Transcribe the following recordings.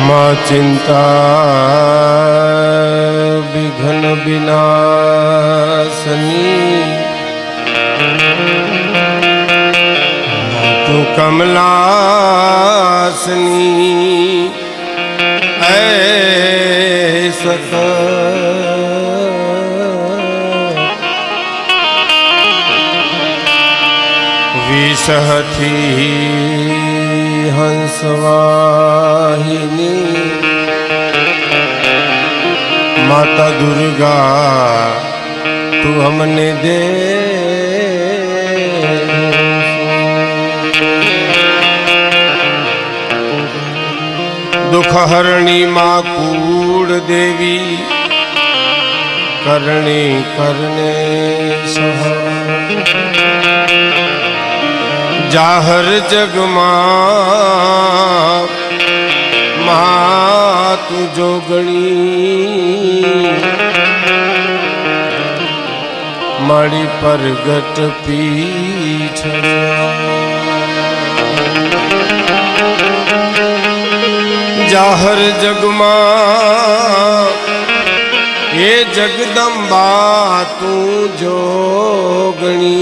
माँ चिंता विघ्न विनाशनी तू कमलासनी ऐसा विसहती हंसवाहिनी माता दुर्गा तू हमने दे दुख हरणी माँ कूड़ देवी करणी करने सहा जाहर जग माँ तू जोगणी माड़ी परगट पीठ जाहर जग ये जगदम्बा तू जोगणी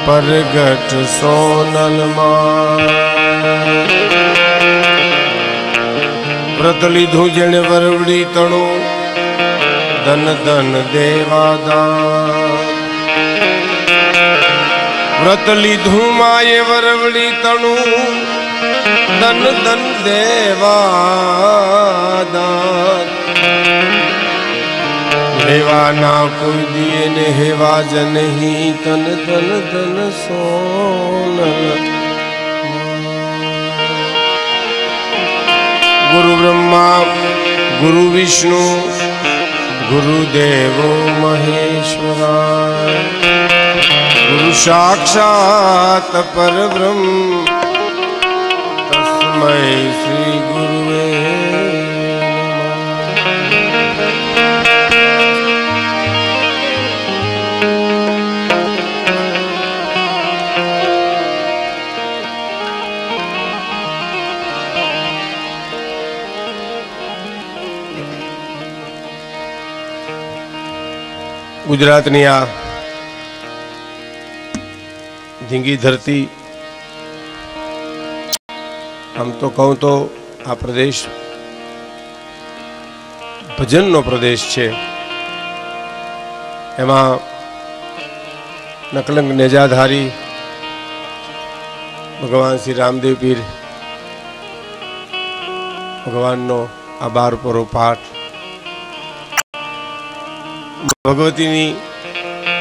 परगट सोनल व्रत लीधु जण वरवड़ी तणु धन धन देवादान व्रत लीधु माये वरवड़ी तणु धन धन देवादान हेवाना कोई दिए ने हेवा जन ही तन तन तन सोनल गुरु ब्रह्मा गुरु विष्णु गुरुदेव महेश्वरा गुरु साक्षात परब्रह्म तस्मै श्री गुरुवे गुजरातनी आ धींगी धरती आम तो कहूँ तो आ प्रदेश भजन नो प्रदेश है। एमा नकलंक नेजाधारी भगवान श्री रामदेव पीर भगवान नो आ 12 परो पाठ भगवती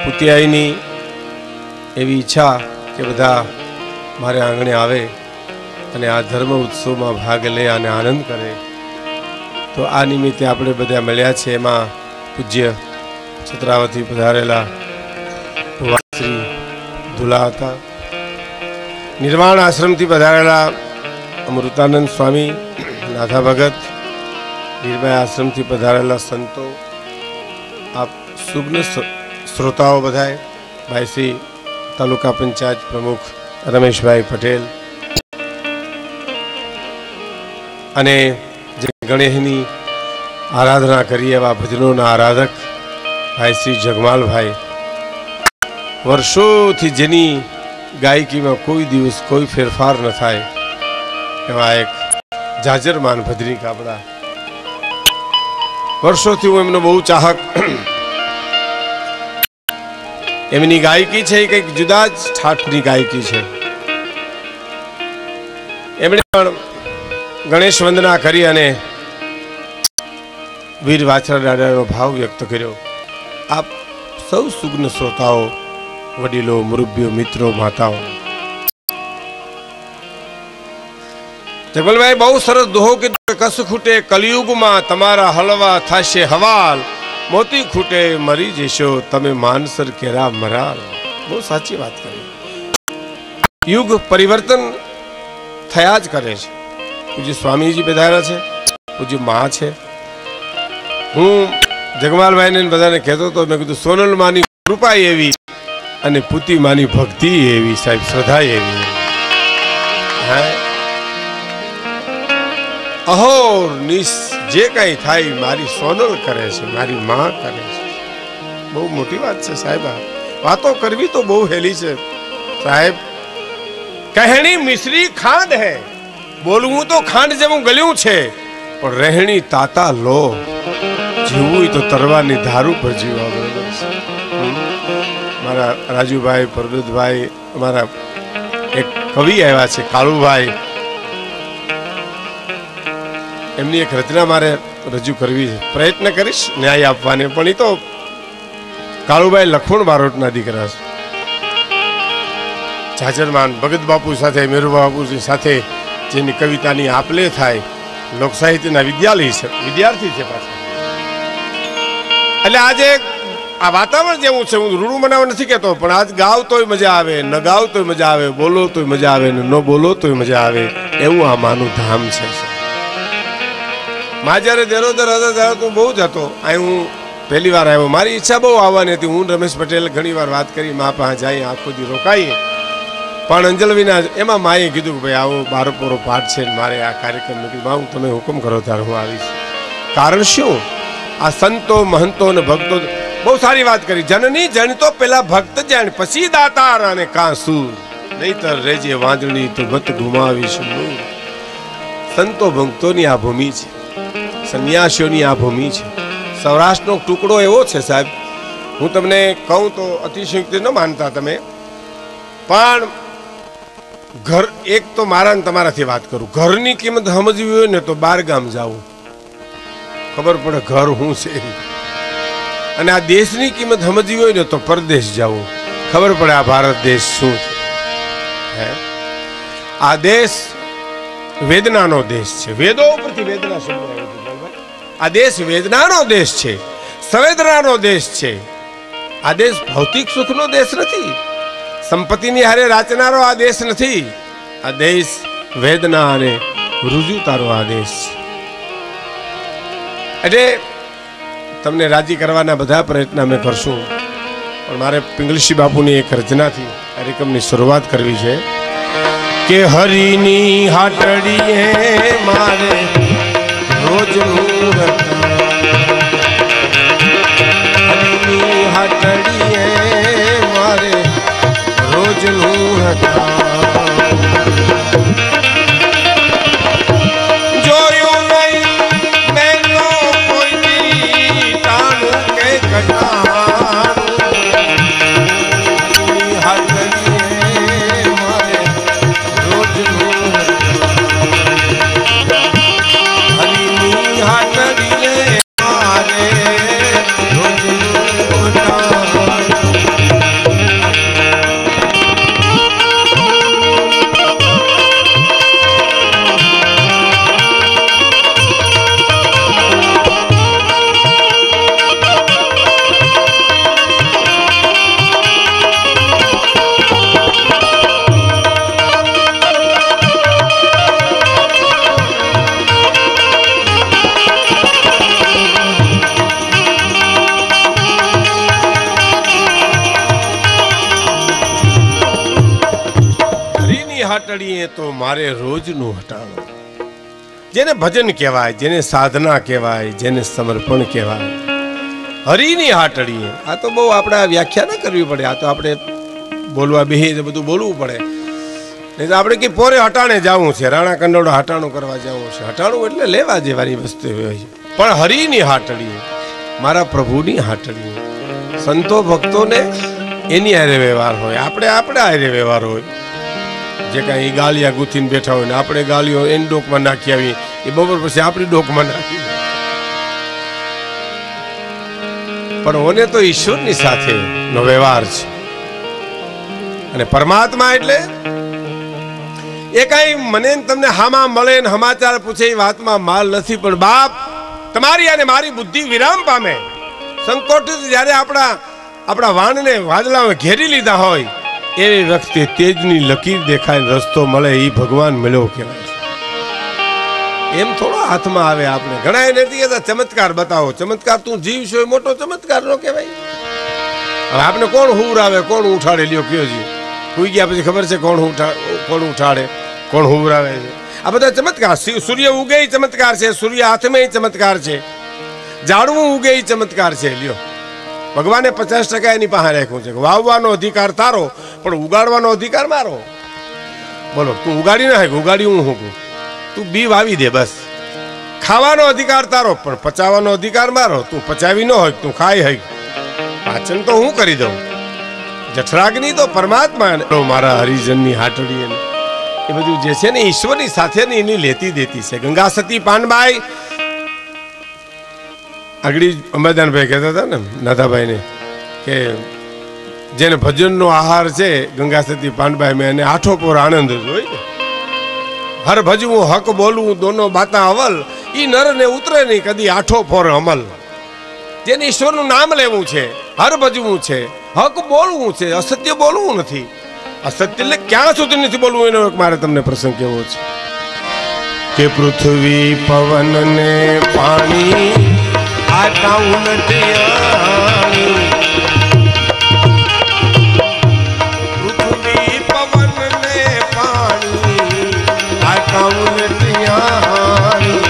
पुतियाईनी एवी इच्छा के बधा मारे आंगणे आवे अने आ धर्म उत्सव में भाग ले आने आनंद करे। तो आ निमित्ते आपणे बधा मळ्या छे। एमां पूज्य छत्रावती पधारेला श्री धुला हता, निर्वाण आश्रम थी पधारेला अमृतानंद स्वामी, नाथा भगत, वीरबाई आश्रम थी पधारेला संतो, आप सुग्न श्रोताओ बधाए, भाई श्री तालुका पंचायत प्रमुख रमेश भाई पटेल अने जे गणेशनी आराधना करी एवा भजनों आराधक भाई श्री जगमाल भाई, वर्षों थी जेनी गायकी में कोई दिवस कोई फेरफार न थाय एवा एक जाजरमान भजनी कापड़ा वर्षों थी एमनो बहु चाहक। एमनी गायकी छे कईक जुदा ज ठाठनी गायकी छे। एमणे पण गणेश वंदना करी अने वीर वाछड़ा दादानो भाव व्यक्त कर्यो। आप सौ सुग्न श्रोताओ, वडीलो, मुरब्बियो, मित्रों, माताओ, जगमल भाई बहु सरस दोहो के कस खूटे कलियुग में तमारा हलवा थाशे हवाल, मोती खूटे मरी जशो तमे मानसर केरा मराल। बहुत साची बात करी। युग परिवर्तन थया ज करे छे। पूज्य स्वामीजी पधार्या छे, पूज्य मां छे। हूँ जगमाल भाई ने बधाने कहतो तो मैं कीधुं सोनल मानी कृपा एवी अने पुती मानी भक्ति एवी, साहेब श्रद्धा एवी। हाँ અહોર નિશ જે કઈ થાય મારી સોનલ કરે છે, મારી માં કરે છે. બહુ મોટી વાત છે સાહેબ. વાતો કરવી તો બહુ હેલી છે સાહેબ. કહેણી મિશ્રી ખાંડ હે, બોલવું તો ખાંડ જેવું ગળ્યું છે, પણ રહેણી તાતા લો. જીવવું તો તરવાની ધારું પર જીવવા બરોબર છે. મારા રાજુભાઈ પરદુતભાઈ, અમારા એક કવિ આવ્યા છે કાળુભાઈ, એમની એક રચના મારે રજૂ કરવી છે. પ્રયત્ન કરીશ ન્યાય આપવાની, પણ એ તો કાળુભાઈ લખમણ બારોટના દીકરા છે. જાજરમાન ભગત બાપુ સાથે, મેરુ બાપુજી સાથે જેની કવિતાની આપલે થાય, લોક સાહિત્યના વિદ્યાર્થી છે પાછા. એટલે આજે આ વાતાવરણ જેવું છે, હું રૂડું મનાવવા નથી કહેતો, પણ આજ ગાવ તોય મજા આવે, ન ગાવ તોય મજા આવે, બોલો તોય મજા આવે, ન બોલો તોય મજા આવે, એવું આ માનું ધામ છે. માં જયારે દેરોદર હતો ત્યારે તું બહુ જ હતો. અહીં હું પહેલી વાર આવ્યો, મારી ઈચ્છા બહુ આવવાની હતી. હું રમેશ પટેલ ઘણી વાર વાત કરી, મા પાસે જઈએ, આખો દી રોકાઈએ, પણ અંજલ વિના એમાં માએ કીધું કે ભાઈ આવો બારપોરો પાઠ છે, મારે આ કાર્યક્રમ નથી. માં હું તમે હુકમ કરો ત્યારે હું આવીશ. કારણ શું? આ સંતો મહંતો અને ભક્તો બહુ સારી વાત કરી. જનની જન તો પેલા ભક્ત જાણ, પછી દાતાર અને કાંસુર, નહીતર રેજે વાંદણી તો મત ગુમાવીશ. સંતો ભક્તોની આ ભૂમિ છે, સંન્યાસીઓની આ ભૂમિ છે. સૌરાષ્ટ્રનો ટુકડો એવો છે સાહેબ, હું તમને કહું તો અતિશયોક્તિ ન માનતા તમે, પણ ઘર એક તો મારા ને તમારાથી વાત કરું, ઘરની કિંમત સમજવી હોય ને તો 12 ગામ જાવું, ખબર પડે ઘર શું છે. અને આ દેશની કિંમત સમજવી હોય ને તો પરદેશ જવું, ખબર પડે આ ભારત દેશ શું છે. આ દેશ વેદનાનો દેશ છે. વેદો ઉપરથી વેદના શબ્દ આવ્યો છે. આ દેશ વેદનાનો દેશ છે, સંવેદનાનો દેશ છે. આ દેશ ભૌતિક સુખનો દેશ નથી, સંપત્તિની હારે રાચનારો આ દેશ નથી. આ દેશ વેદના અને રુજુતારો આ દેશ છે. એટલે તમને રાજી કરવાના બધા પ્રયત્ન અમે કરશું, પણ મારે પિંગલશી બાપુની એક રચનાથી કાર્યક્રમની શરૂઆત કરવી છે કે હરિની હાટડીએ મારે રોજનું હરિની હાટડીએ મારે રોજનું જોયું નહીં મેં તો કોઈ ટાણું કે ઘટાણું, હાટડીએ મારે રોજનું હરિની હાટડીએ મારે હાટડીએ તો મારે રોજનું હટાણું. જેને ભજન કહેવાય, જેને સાધના કહેવાય, જેને સમર્પણ કહેવાય, હરિની હાટડીએ. આ તો બહુ આપણે વ્યાખ્યા ન કરવી પડે, આ તો આપણે બોલવા બેહી બધું બોલવું પડે. નહીં તો આપણે કે પોરે હટાણે જવું છે, રાણા કંડોળો હટાણું કરવા જવું છે. હટાણું એટલે લેવા જેવાની વસ્તુ હોય છે, પણ હરિની હાટડીએ, મારા પ્રભુની હાટડીએ. સંતો ભક્તોને એની હારે વ્યવહાર હોય, આપણે હારે વ્યવહાર હોય. જે કાંઈ ગાલિયા ગૂંથીને બેઠા હોય ને આપણે ગાલીઓ એની ડોકમાં નાખી આવી, એ બપોર પછી આપણી ડોકમાં નાખી. પણ ઓને તો ઈશ્વરની સાથે નો વ્યવહાર છે. અને પરમાત્મા એટલે એ કાંઈ મને તમને હામાં મળે ને સમાચાર પૂછે એ વાતમાં માલ નથી, પણ બાપ તમારી અને મારી બુદ્ધિ વિરામ પામે, સંકોચિત જ્યારે આપણા વાણને વાદળામાં ઘેરી લીધા હોય એવી વખતે તેજની લકીર દેખાય, રસ્તો મળે, એ ભગવાન મળ્યો કહેવાય છે. એમ થોડો હાથમાં આવે. આપણે ઘણા નથી કહેતા ચમત્કાર બતાવો. ચમત્કાર તું જીવ છો એ મોટો ચમત્કાર નો કહેવાય. હવે આપણે કોણ હુવરાવે, કોણ ઉઠાડે, લ્યો કયો જી. હુઈ ગયા પછી ખબર છે કોણ ઉઠાડે, કોણ હુવરાવે છે. આ બધા ચમત્કાર. સૂર્ય ઉગે એ ચમત્કાર છે, સૂર્ય હાથમાં ચમત્કાર છે, ઝાડવું ઉગે એ ચમત્કાર છે. લ્યો, ભગવાને 50% એની પાસે રાખ્યું છે. વાવવાનો અધિકાર તારો, પણ ઉગાડવાનો અધિકાર મારો. બોલો, તું ઉગાડી ના હાક, ઉગાડી હું હું તું બી વાવી દે બસ. ખાવાનો અધિકાર તારો, પણ પચાવવાનો અધિકાર મારો. તું પચાવી ન હોય તું ખાઈ હક, પાચન તો હું કરી દઉં. જઠરાગ્નિ તો પરમાત્મા મારા હરિજનની હાટડી એ બધું જે છે ને ઈશ્વરની સાથેની એની લેતી દેતી છે. ગંગા સતી પાનબાઈ આગળ અંબાદાનભાઈ કહેતા હતા ને નાથાભાઈને કે જેને ભજનનો આહાર છે ગંગા સતી પાનબાઈ મેં એને આઠો પોર આનંદ જ હોય ને. હર ભજવું હક બોલવું દોનો બાતા અવલ, ઈ નર ને ઉતરે નહીં કદી આઠો પોર અમલ. જેને ઈશ્વરનું નામ લેવું છે, હર ભજવું છે, હક બોલવું છે, અસત્ય બોલવું નથી. અસત્ય એટલે ક્યાં સુધી નથી બોલવું એનો મારે તમને પ્રસંગ કેવો છે કે પૃથ્વી પવન ને પાણી આટા ઉલટિયાણી. પૃથ્વી પવન ને પાણી આટા ઉલટિયાણી.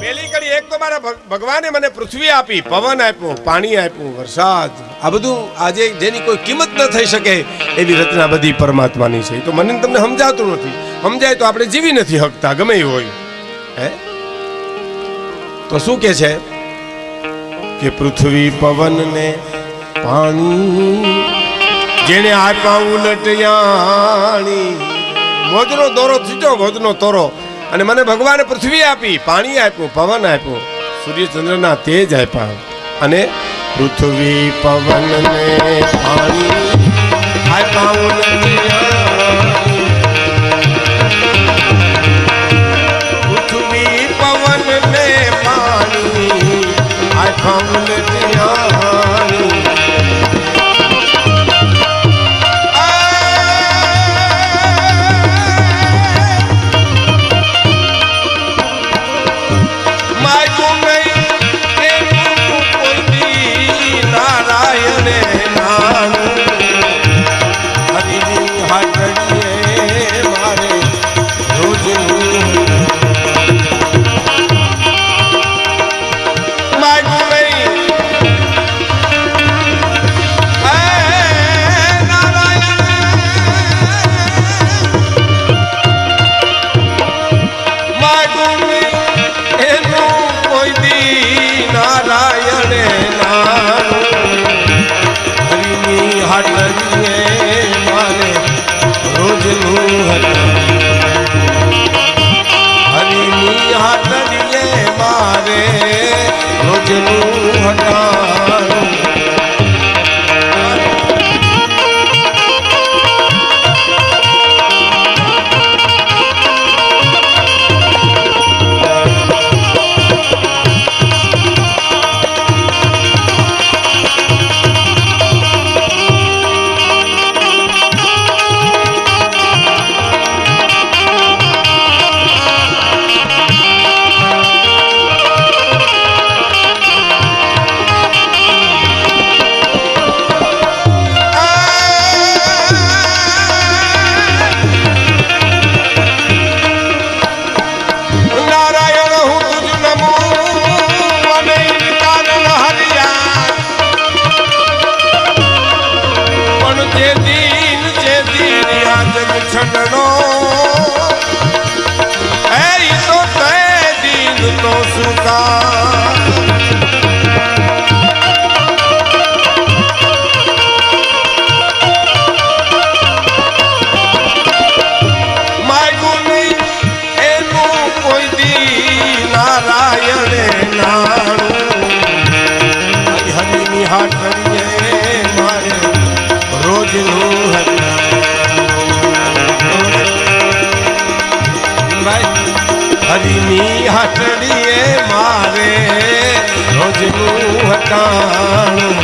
પેલી કડી એક તો મારા ભગવાને મને પૃથ્વી આપી, પવન આપ્યો, પાણી આપ્યું, વરસાદ. આ બધું આજે જેની કોઈ કિંમત ન થઈ શકે એવી રચના બધી પરમાત્માની છે. તો મને તમને સમજાતું નથી. સમજાય તો આપણે જીવી નથી શકતા ગમે એવું હોય. હે તો શું કે છે કે પૃથ્વી પવન ને પાણી જેને આપ્યા ઉલટિયાણી. મોજનો દોરો થીજો, મોજનો તોરો. અને મને ભગવાને પૃથ્વી આપી, પાણી આપ્યું, પવન આપ્યું, સૂર્યચંદ્રના તેજ આપ્યા. અને પૃથ્વી પવન ને પાણી આપ્યા ઉલટિયાણી. પૃથ્વી પવન ને પાણી આપ્યા ઉલટિયાણી. હરિની હાટડીએ મારે રોજનું હટાણું.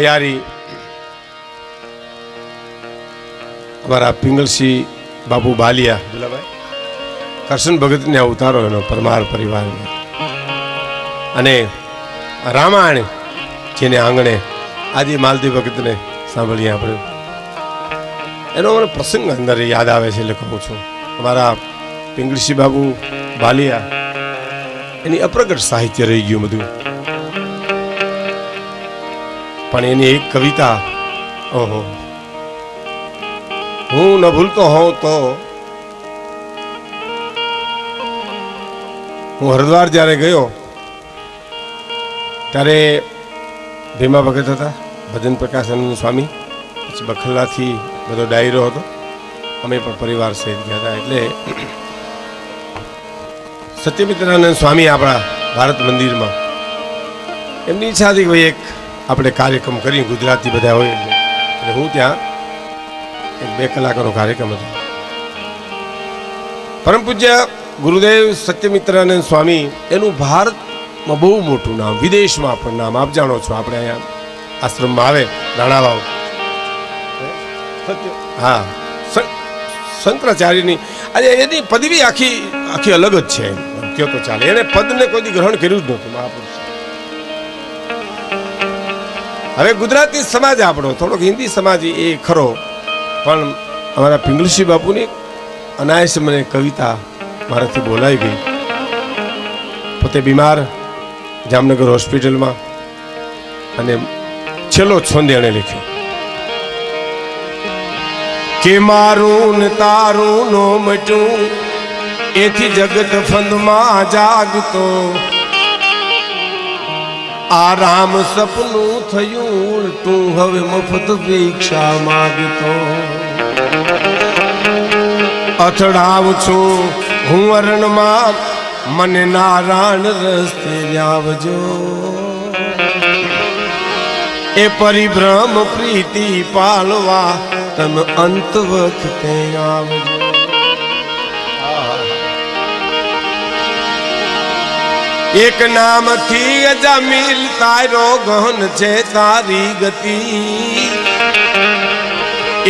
મયારી અમારા પિંગલસિંહ બાપુ બાલિયા ભીલાભાઈ કરશન ભગતને અવતારો એનો પરમાર પરિવારમાં અને રામાયણ જેને આંગણે આજે માલતી ભગતને સાંભળીએ આપણે એનો મને પ્રસંગ અંદર યાદ આવે છે એટલે કહું છું. અમારા પિંગલસિંહ બાપુ બાલિયા એની અપ્રગટ સાહિત્ય રહી ગયું બધું, પણ એની એક કવિતા, ઓહો, હું ન ભૂલતો હોઉં તો હું હરિદ્વાર જ્યારે ગયો ત્યારે ભીમા ભગત હતા, ભજન પ્રકાશાનંદ સ્વામી, પછી બખલ્લાથી બધો ડાયરો હતો, અમે પણ પરિવાર સહિત ગયા હતા. એટલે સત્યમિત્રાનંદ સ્વામી આપણા ભારત મંદિરમાં એમની ઈચ્છા હતી કે ભાઈ એક આપણે કાર્યક્રમ કરીએ, ગુજરાતી બધા હોય એટલે હું ત્યાં એક 2 કલાકનો કાર્યક્રમ હતો. પરમ પૂજ્ય ગુરુદેવ સત્યમિત્રાનંદ સ્વામી એનું ભારતમાં બહુ મોટું નામ, વિદેશમાં પણ નામ આપ જાણો છો. આપણે અહીંયા આશ્રમમાં આવે રાણાવાવ, હા, શંકરાચાર્યની આજે એની પદવી આખી આખી અલગ જ છે, કયો તો ચાલે. એને પદને કોઈ ગ્રહણ કર્યું જ નહોતું મહાપુરુષ. હવે ગુજરાતી સમાજ આપણો થોડોક હિન્દી સમાજ એ ખરો, પણ અમારા પિંગલસિંહ બાપુની અનાયાસ મને કવિતા મારાથી બોલાઈ ગઈ. પોતે બીમાર જામનગર હોસ્પિટલમાં, અને છેલ્લો છંદ એણે લખ્યો કે મારું ને તારું નો મટું એથી જગત ફંદમાં જાગતો, આ રામ સપનું થયું ઉલટું હવે મફત ભિક્ષા માગતો, અથડાવું છું હું અરણમાં મને નારાયણ રસ્તે લાવજો, એ પરિભ્રમ પ્રીતિ પાલવા તમે અંત વખતે આવજો. એક નામથી અજામિલ તારો ગહન છે તારી ગતિ,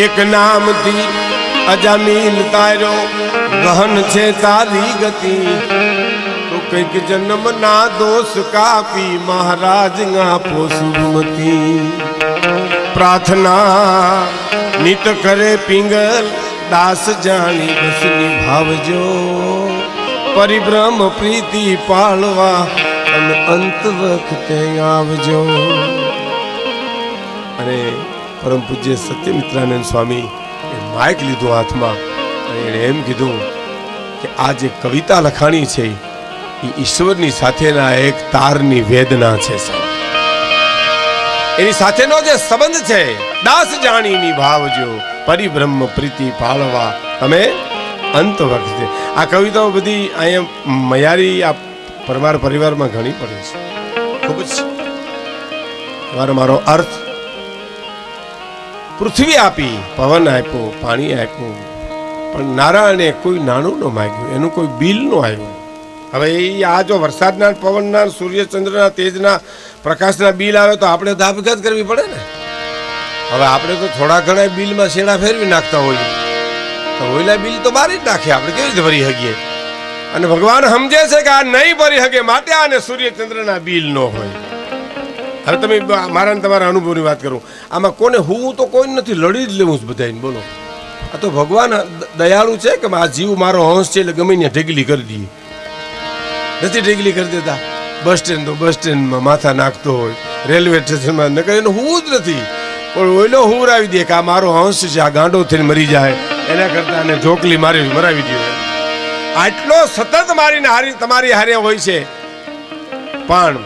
એક નામથી અજામિલ તારો ગહન છે તારી ગતિ, તો કઈક જન્મ ના દોષ કાપી મહારાજ આપો સુમતી, પ્રાર્થના નિત કરે પિંગલ દાસ જાણી બસ નિભાવજો, પરિભ્રમ પ્રીતિ પાળવા અને અંત વખતે આવજો. અને પરમ પૂજ્ય સત્યમિત્રાનંદ સ્વામી એ માઇક લીધું હાથમાં અને એણે એમ કીધું કે આ જે કવિતા લખાણી છે એ ઈશ્વરની સાથેના એક તારની વેદના છે સાહેબ, એની સાથેનો જે સંબંધ છે દાસ જાણી નિભાવજો, પરિભ્રમ પ્રીતિ પાળવા તમે અંત વખતે. આ કવિતાઓ બધી અહીંયા મયારી આ પરમાર પરિવારમાં ઘણી પડે છે, ખૂબ જ. મારો અર્થ, પૃથ્વી આપી, પવન આપ્યો, પાણી આપ્યું, પણ નારાયણે કોઈ નાણું ન માગ્યું, એનું કોઈ બિલ ન આવ્યું. હવે આ જો વરસાદના, પવનના, સૂર્યચંદ્રના તેજના, પ્રકાશના બિલ આવે તો આપણે તો આપઘાત કરવી પડે ને. હવે આપણે તો થોડા ઘણા બિલમાં શેડા ફેરવી નાખતા હોઈએ, તો ઓઈલા બિલ તો બહાર જ નાખીએ, આપણે કેવી રીતે ભરી શકીએ? અને ભગવાન સમજે છે કે આ નહીં ભરી શકે, માટે આને સૂર્યચંદ્રના બિલ ન હોય. હવે તમે મારા ને તમારા અનુભવની વાત કરું, આમાં કોને હું તો કોઈ નથી, લડી જ લેવું બધાને. બોલો, આ તો ભગવાન દયાળુ છે કે આ જીવ મારો હંસ છે એટલે ગમે ત્યાં ઢગલી કરી દઈએ. નથી ઢગલી કરી દેતા. બસ સ્ટેન્ડ તો બસ સ્ટેન્ડમાં માથા નાખતો હોય, રેલવે સ્ટેશનમાં નકર એનું હું જ નથી, પણ ઓઈલો હુરાવી દે કે આ મારો હંસ છે, આ ગાંડો થઈને મરી જાય એના કરતા એને ઢોકલી મારી મરાવી દે. આટલો સતત મારીને હારી તમારી હારે હોય છે, પણ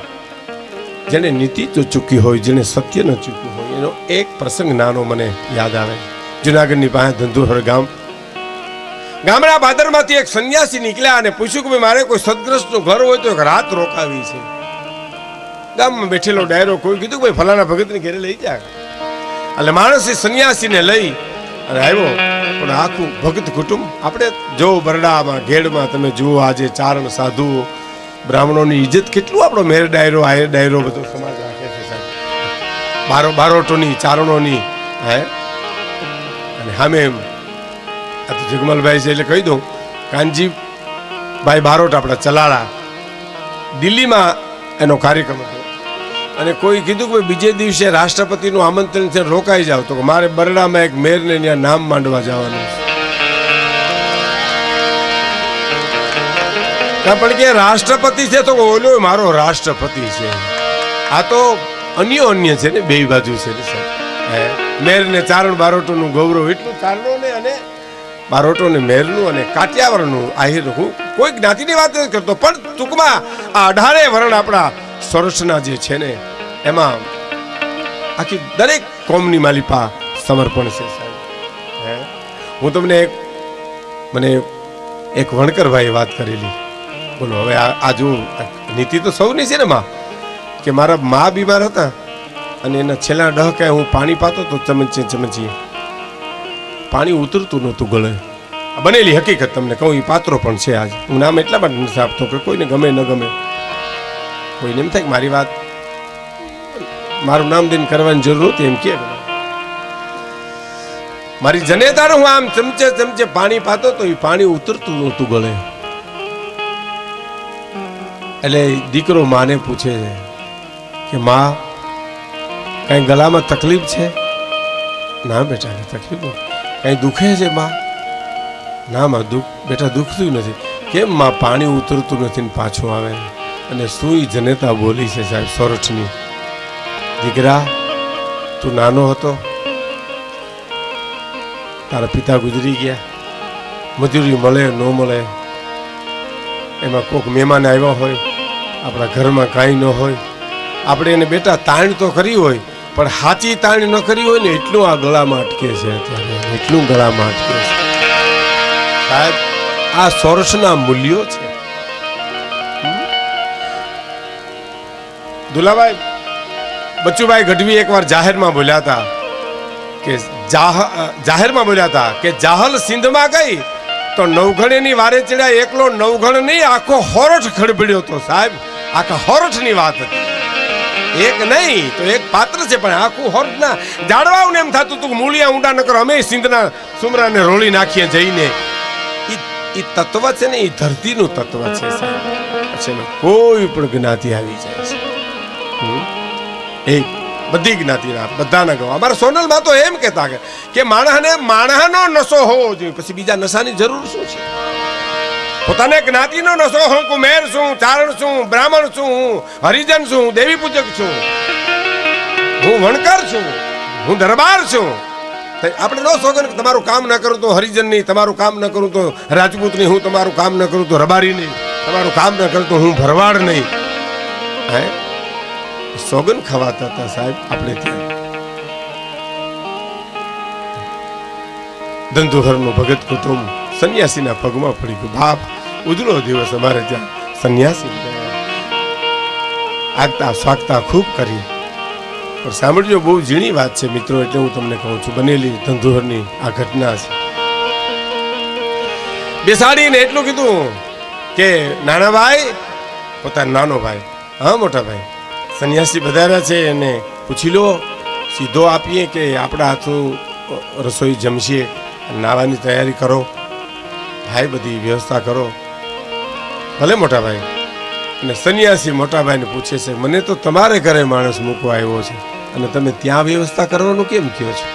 જેને નીતિ તો ચૂકી હોય, જેને સત્ય ન ચૂક્યું હોય, એનો એક પ્રસંગ નાનો મને યાદ આવે. જુનાગઢની પાસે ધંધુહર ગામડા બાદરમાંથી એક સંન્યાસી નીકળ્યા અને પૂછ્યું કે ભાઈ મારે કોઈ સદગ્રસ્તનું ઘર હોય તો એક રાત રોકાવી છે. ગામમાં બેઠેલો ડાયરો કોઈ કીધું ભાઈ ફલાણા ભગતની ઘરે લઈ જાય. એટલે માણસ એ સંન્યાસીને લઈ અને આવ્યો, પણ આખું ભગત કુટુંબ. આપણે જો બરડામાં ઘેડમાં તમે જુઓ આજે ચારણ સાધુઓ બ્રાહ્મણોની ઇજ્જત કેટલું આપણો મેર ડાયરો આયર ડાયરો બધો સમાજ રાખે છે સાહેબ. બારોટોની ચારણોની હે અને સામે આ તો જગમલભાઈ છે એટલે કહી દઉં, કાનજીભાઈ બારોટ આપણા ચલાળા, દિલ્હીમાં એનો કાર્યક્રમ હતો અને કોઈ કીધું કે બીજે દિવસે રાષ્ટ્રપતિનું આમંત્રણ છે, રોકાઈ જાવ. તો મારે બરડામાં એક મેયરને ત્યાં નામ માંડવા જવાનું છે. પણ કે રાષ્ટ્રપતિ છે તો ઓલો મારો રાષ્ટ્રપતિ છે. આ તો અન્ય છે ને, બે બાજુ છે ને સાહેબ. મેર ને ચારણ બારોટોનું ગૌરવ એટલું ચારણોને અને બારોટોને મેરનું અને કાઠિયાવાડનું આહિર. હું કોઈ જ્ઞાતિની વાત નથી કરતો, પણ ટૂંકમાં આ 18 વર્ણ આપણા સૌરાષ્ટ્રના જે છે ને એમાં આખી દરેક કોમની માલિપા સમર્પણ છે સાહેબ. હું તમને મને એક વણકરભાઈ વાત કરેલી. બોલો હવે આ જો નીતિ તો સૌની છે ને માં, કે મારા મા બીમાર હતા અને એના છેલ્લા ડહકે હું પાણી પાતો તો ચમચીએ પાણી ઉતરતું નહોતું ગળે. બનેલી હકીકત તમને કહું, એ પાત્રો પણ છે. આજ હું નામ એટલા માટે નથી આપતો કે કોઈને ગમે ન ગમે, કોઈને એમ થાય કે મારી વાત મારું નામ દઈને કરવાની જરૂર હતી એમ કે મારી જનેતાર હું આમ ચમચે પાણી પાતો તો એ પાણી ઉતરતું નહોતું ગળે. એટલે દીકરો માને પૂછે છે કે માં કઈ ગળામાં તકલીફ છે? ના બેટા તકલીફ કઈ દુખે છે માં? ના માં બેટા દુખતું નથી. કેમ માં પાણી ઉતરતું નથી ને પાછું આવે? અને શું જનેતા બોલી છે સાહેબ સોરઠની, દીકરા તું નાનો હતો, તારા પિતા ગુજરી ગયા, મજૂરી મળે ન મળે, એમાં કોઈક મહેમાન આવ્યા હોય, આપણા ઘરમાં કાંઈ ન હોય, આપણે એને બેટા તાણ તો કરી હોય પણ સાચી તાણ ન કરી હોય ને એટલું આ ગળામાં અટકે છે. અત્યારે એટલું ગળામાં અટકે છે સાહેબ. આ સોરઠના મૂલ્યો છે. દુલાભાઈ બચુભાઈ ગઢવી એકવાર જાહેરમાં બોલ્યા હતા કે જાહલ સિંધમાં ગઈ તો નવઘણેની વારે ચડ્યા, એકલો નવઘણ નહીં આખો હોરઠ ખડબડ્યો હતો સાહેબ. આખા હોરઠની વાત હતી, એક નહીં તો એક પાત્ર છે પણ આખું હોરઠના જાડવાઓને એમ થતું હતું કે મૂળિયા ઊંડા ન કરો, અમે સિંધના સુમરાને રોળી નાખીએ જઈને. એ તત્વ છે ને એ ધરતીનું તત્વ છે સાહેબ. પછી કોઈ પણ જ્ઞાતિ આવી જાય છે, એક બધી જ્ઞાતિના બધાના ગવા. અમારા સોનલમાં તો એમ કહેતા કે માણસનો નશો હોવો જોઈએ, પછી બીજા નશાની જરૂર શું છે? પોતાને જ્ઞાતિનો નશો, હું કુમેર છું, ચારણ છું, બ્રાહ્મણ છું, હું હરિજન છું, દેવી પૂજક છું, હું વણકર છું, હું દરબાર છું. આપણે ન સોગન તમારું કામ ન કરું તો હરિજન નહીં, તમારું કામ ન કરું તો રાજપૂત નહીં, હું તમારું કામ ન કરું તો રબારી નહીં, તમારું કામ ન કરું તો હું ભરવાડ નહીં. હે સોગન ખવાતા હતા સાહેબ આપણે ત્યાં. ધંધુહરનું ભગત કુટુંબ સંન્યાસીના પગમાં પડી ગયું. બાપ ઉજળો દિવસ અમારે ત્યાં સંન્યાસી આગતા સ્વાગતા ખૂબ કરી. પણ સાંભળજો, બહુ ઝીણી વાત છે મિત્રો, એટલે હું તમને કહું છું. બનેલી ધંધુહરની આ ઘટના છે. બેસાડીને એટલું કીધું કે નાના ભાઈ, પોતાનો નાનો ભાઈ, હા મોટા ભાઈ, સંન્યાસી વધાર્યા છે એને પૂછી લો, સીધો આપીએ કે આપણા હાથું રસોઈ જમશીએ, નાવાની તૈયારી કરો ભાઈ, બધી વ્યવસ્થા કરો. ભલે મોટા ભાઈ. અને સંન્યાસી મોટા ભાઈને પૂછે છે, મને તો તમારે ઘરે માણસ મૂકવા આવ્યો છે અને તમે ત્યાં વ્યવસ્થા કરવાનું કેમ કહો છો?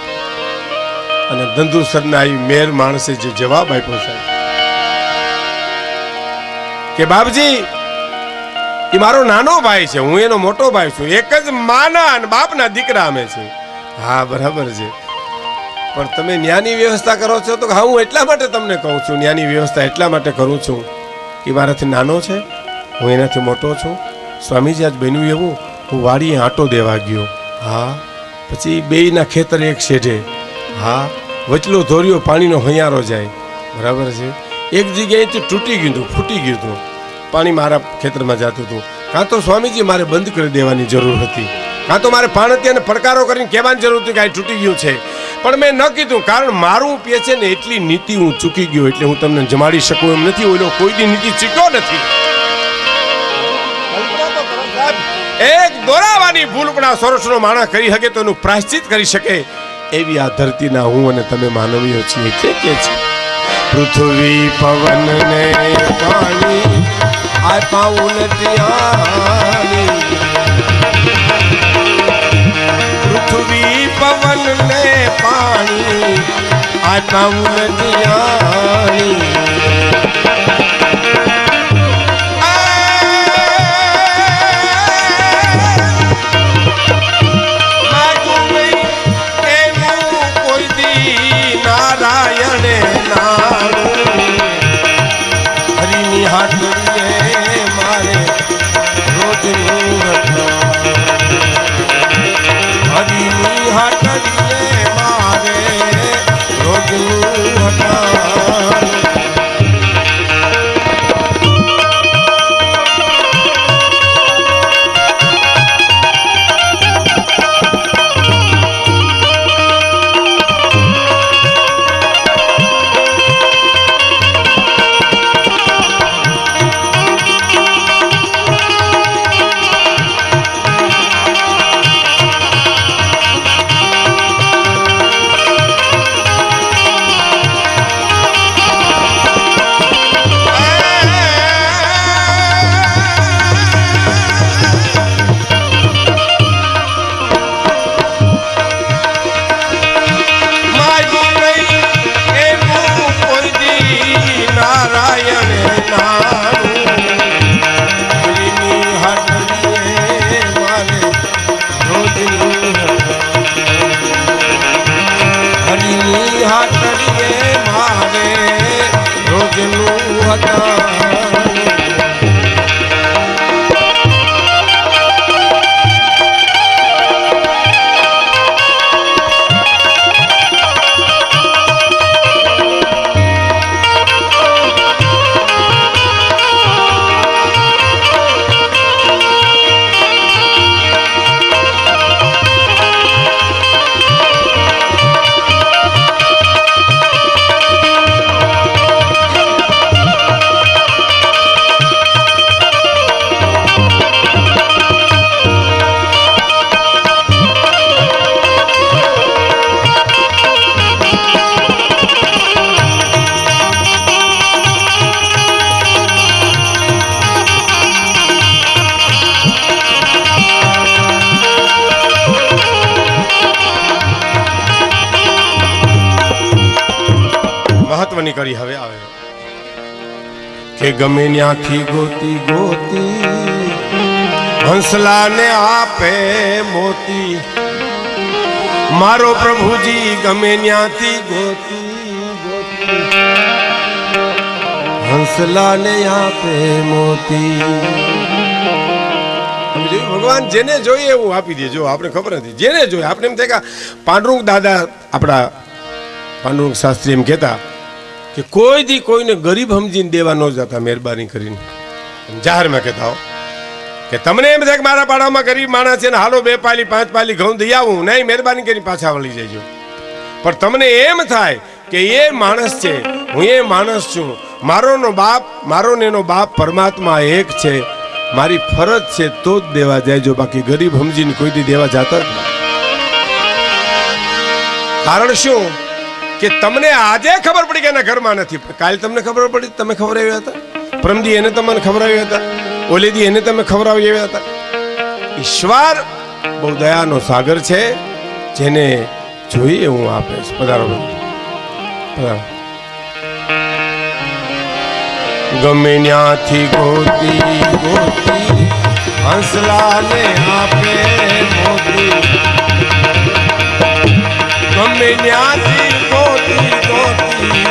અને ધંધુસરના એ મેર માણસે જે જવાબ આપ્યો સાહેબ કે બાપજી એ મારો નાનો ભાઈ છે, હું એનો મોટો ભાઈ છું, એક જ માના અને બાપના દીકરા અમે છે. હા બરાબર છે, પણ તમે ન્યાની વ્યવસ્થા કરો છો? તો હા હું એટલા માટે તમને કહું છું, ન્યાની વ્યવસ્થા એટલા માટે કરું છું કે મારાથી નાનો છે, હું એનાથી મોટો છું. સ્વામીજી આજ બન્યું એવું, હું વાડીએ આંટો દેવા ગયો, હા, પછી બેયના ખેતર એક શેઢે, હા, વચલો ધોર્યો પાણીનો હૈયારો જાય, બરાબર છે. એક જગ્યાએથી તૂટી ગયું હતું, ફૂટી ગયું હતું, પાણી મારા ખેતરમાં જતું હતું. કાં તો સ્વામીજી મારે બંધ કરી દેવાની જરૂર હતી, કાં તો મારે પાણતિયાને પડકારો કરીને કહેવાની જરૂર હતી કે આ તૂટી ગયું છે, પણ મેં ન કીધું. કારણ મારું પે છે ને એટલી નીતિ હું ચૂકી ગયો, એટલે હું તમને જમાડી શકું એમ નથી. ઓલો કોઈની નીતિ ચૂક્યો નથી. એક દોરાવાની ભૂલ પણ આ સોરસનો માણસ કરી શકે તો એનું પ્રાયશ્ચિત કરી શકે એવી આ ધરતીના હું અને તમે માનવીઓ છીએ કે છે પૃથ્વી પવન ને પાણી આપ્યા ઉલટિયાની પૃથ્વી પવન ને પાણી આપ્યા ઉલટિયાની મહત્વની કરી હવે આવે કે ગમે ત્યાંથી ગોતી ગોતી હંસલાને આપે મોતી મારો પ્રભુજી ગમે ત્યાંથી ગોતી ગોતી હંસલાને આપે મોતી ભગવાન જેને જોઈએ એવું આપી દે જો આપણે ખબર નથી જેને જોઈએ આપણે એમ થાય કે પાંડુરંગ દાદા આપણા પાંડુરંગ શાસ્ત્રી એમ કહેતા કે કોઈ દી કોઈને ગરીબ સમજીને દેવા ન જતા મહેરબાની કરીને જાહેરમાં કહેતા હો કે તમને એમ થાય કે મારા પાડામાં ગરીબ માણસ છે ને હાલો 2 પાલી 5 પાલી ઘઉં દઈ આવું નહીં મહેરબાની કરી પાછા વળી જજો પણ તમને એમ થાય કે એ માણસ છે હું એ માણસ છું મારો ને એનો બાપ પરમાત્મા એક છે મારી ફરજ છે તો જ દેવા જાય જો બાકી ગરીબ સમજીને કોઈ દી દેવા જતા જ કારણ શું કે તમને આજે ખબર પડી કે એના ઘરમાં નથી પણ કાલે તમને ખબર પડી તમે ખવડાવ્યા હતા પરમદી એને તમને ખવડાવ્યા હતા ઓલેદી એને તમે ખવડાવ્યા હતા ઈશ્વર બહુ દયાનો સાગર છે જેને જોઈએ હું આપે પધારો પધારો ગમે ત્યાંથી ગોતી ગોતી હંસલાને આપે મોતી ગમે ત્યાંથી ગોતી ગોતી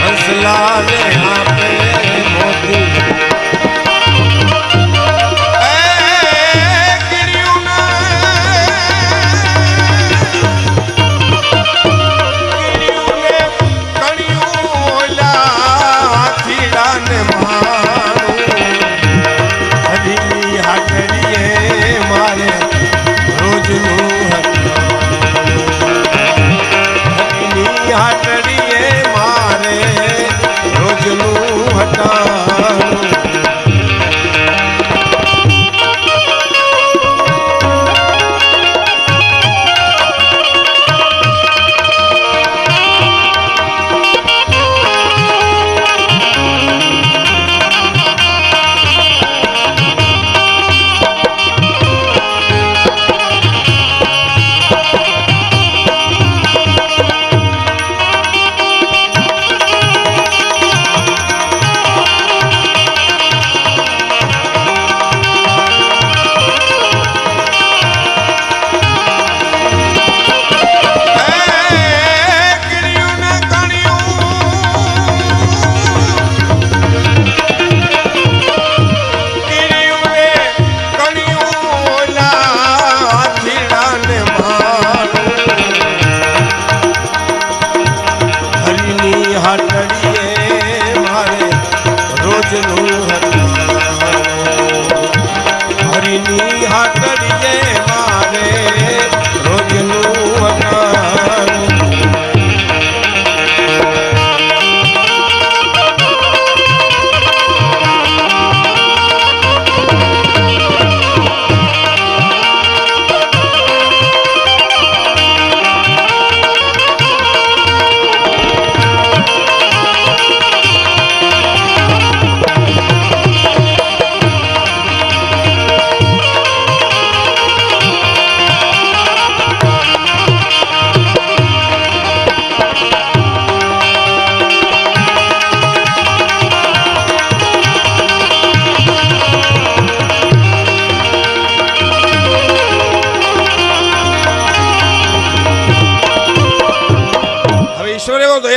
હંસલાને આપે મોતી હાટડીએ મારે રોજનું હટા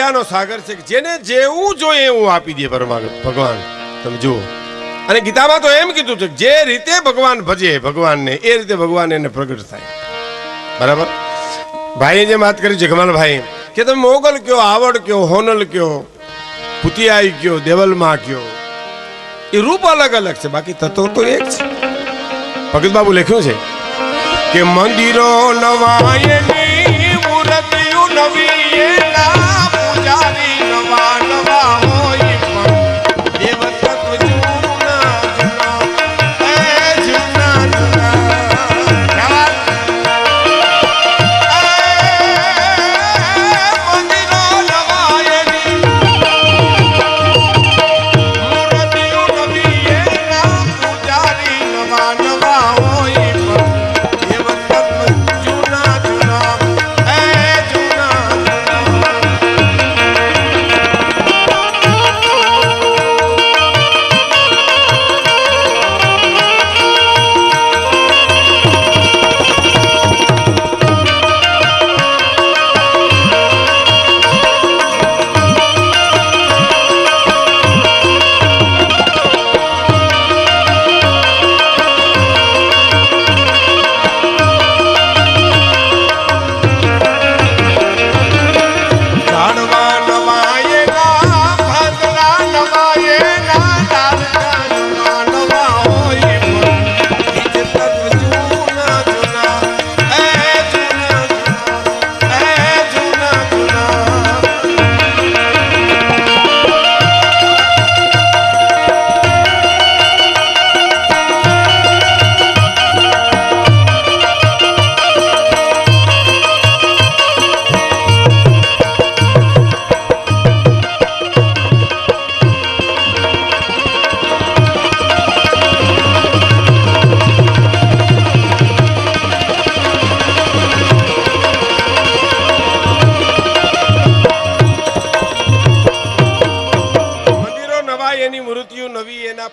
દયાનો સાગર છે કે જેને જેવું જોઈએ એવું આપી દે ભગવાન. તમે જુઓ, અને ગીતામાં તો એમ કીધું છે જે રીતે ભગવાન ભજે ભગવાનને એ રીતે ભગવાન એને પ્રગટ થાય. બરાબર. ભાઈએ જે વાત કરી જગમાલભાઈ કે તમે મોગલ કયો, આવડ કયો, હોનલ કયો, પુતિયાઈ કયો, દેવલમાં કયો, એ રૂપ અલગ અલગ છે, બાકી તત્વ તો એક છે. ભગત બાબુ લખ્યું છે કે મંદિરો નવાયની મૂર્તિઓ નવી એના પૂજારી નવા નવા હોય પણ દેવ તત્વ જૂના જૂના એ જૂના જૂના. મંદિરો નવાયની મૂર્તિઓ નવી એના પૂજારી નવા નવા હોય પણ દેવ તત્વ જૂના જૂના એ જૂના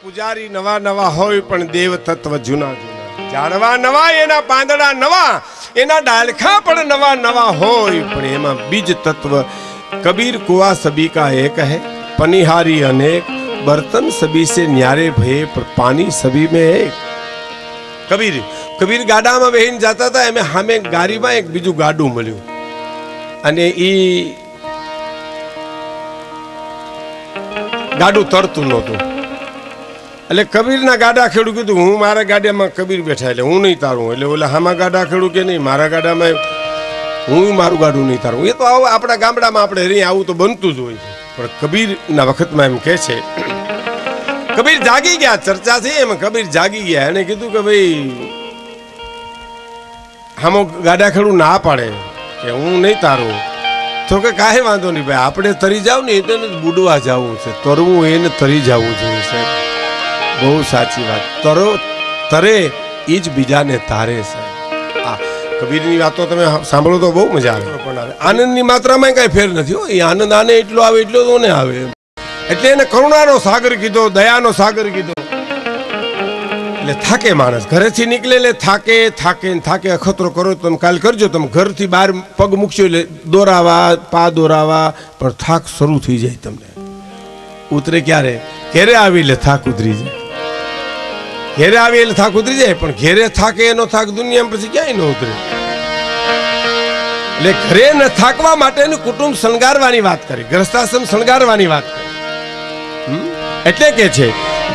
પૂજારી નવા નવા હોય પણ દેવ તત્વ જૂના જૂના. ઝાડવા નવા એના પાંદડા નવા, એના ડાળખા પણ નવા નવા હોય પણ એમાં બીજ તત્વ. કબીર કુआ सभी का एक है, पनिहारी अनेक, बर्तन सभी से न्यारे भये पर पानी सभी में एक. કબીર ગાડામાં બેહીને જતા હતા, એમ સામે ગાડીમાં એક બીજું ગાડું મળ્યું અને ઈ ગાડું તરતું નહોતું. એટલે કબીરના ગાડા ખેડું કીધું હું મારા ગાડામાં કબીર બેઠા એટલે હું નહીં તારું. એટલે ઓલા હામાં ગાડા ખેડું કે નહીં મારા ગાડામાં હું મારું ગાડું નહીં તારું. એ તો આવું આપણા ગામડામાં આપણે રહી આવું તો બનતું જ હોય છે. પણ કબીરના વખતમાં એમ કહે છે, કબીર જાગી ગયા, ચર્ચા છે એમ કબીર જાગી ગયા. એને કીધું કે ભાઈ હામો ગાડા ખેડું ના પાડે કે હું નહીં તારું. તો કે કાંઈ વાંધો નહીં ભાઈ, આપણે તરી જાવ ને એટલે બુડવા જવું છે, તરવું એને તરી જવું જોઈએ સાહેબ. બહુ સાચી વાત. તરે એ જ બીજાને તારે સાહેબ. આ કબીરની વાતો તમે સાંભળો તો બહુ મજા આવે. પણ આવે આનંદની માત્રામાં કઈ ફેર નથી હો. એ આનંદ આને એટલો આવે એટલો તો ને આવે. એટલે એને કરુણાનો સાગર કીધો, દયાનો સાગર કીધો. એટલે થાકે માણસ, ઘરેથી નીકળે એટલે થાકે અખતરો કરો. તમે કાલ કરજો, તમે ઘરથી બહાર પગ મૂકશો એટલે દોરાવા પા દોરાવા પણ થાક શરૂ થઈ જાય. તમને ઉતરે ક્યારે? ઘેરે આવી એટલે થાક ઉતરી જાય. ઘેરે આવી એટલે થાક ઉતરી જાય. પણ ઘેરે થાકે એનો થાક દુનિયામાં પછી ક્યાંય ન ઉતરે. એટલે ઘરે ન થાકવા માટેનું કુટુંબ શણગારવાની વાત કરી, ગ્રસ્તાશ્રમ શણગારવાની વાત કરી. એટલે કે છે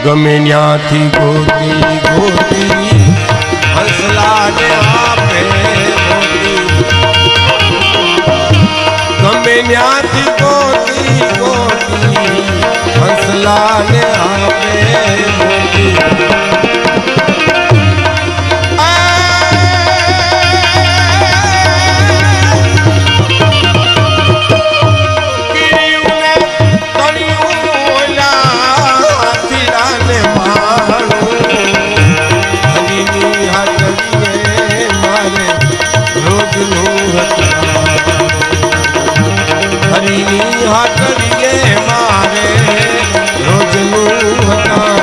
ગમે ન્યાથી ગોતી ગોતી હંસલાને આપે મોતી. ગમે ન્યાથી ગોતી ગોતી હંસલાને આપે મોતી. હાટડીએ મારે રોજનું હતા.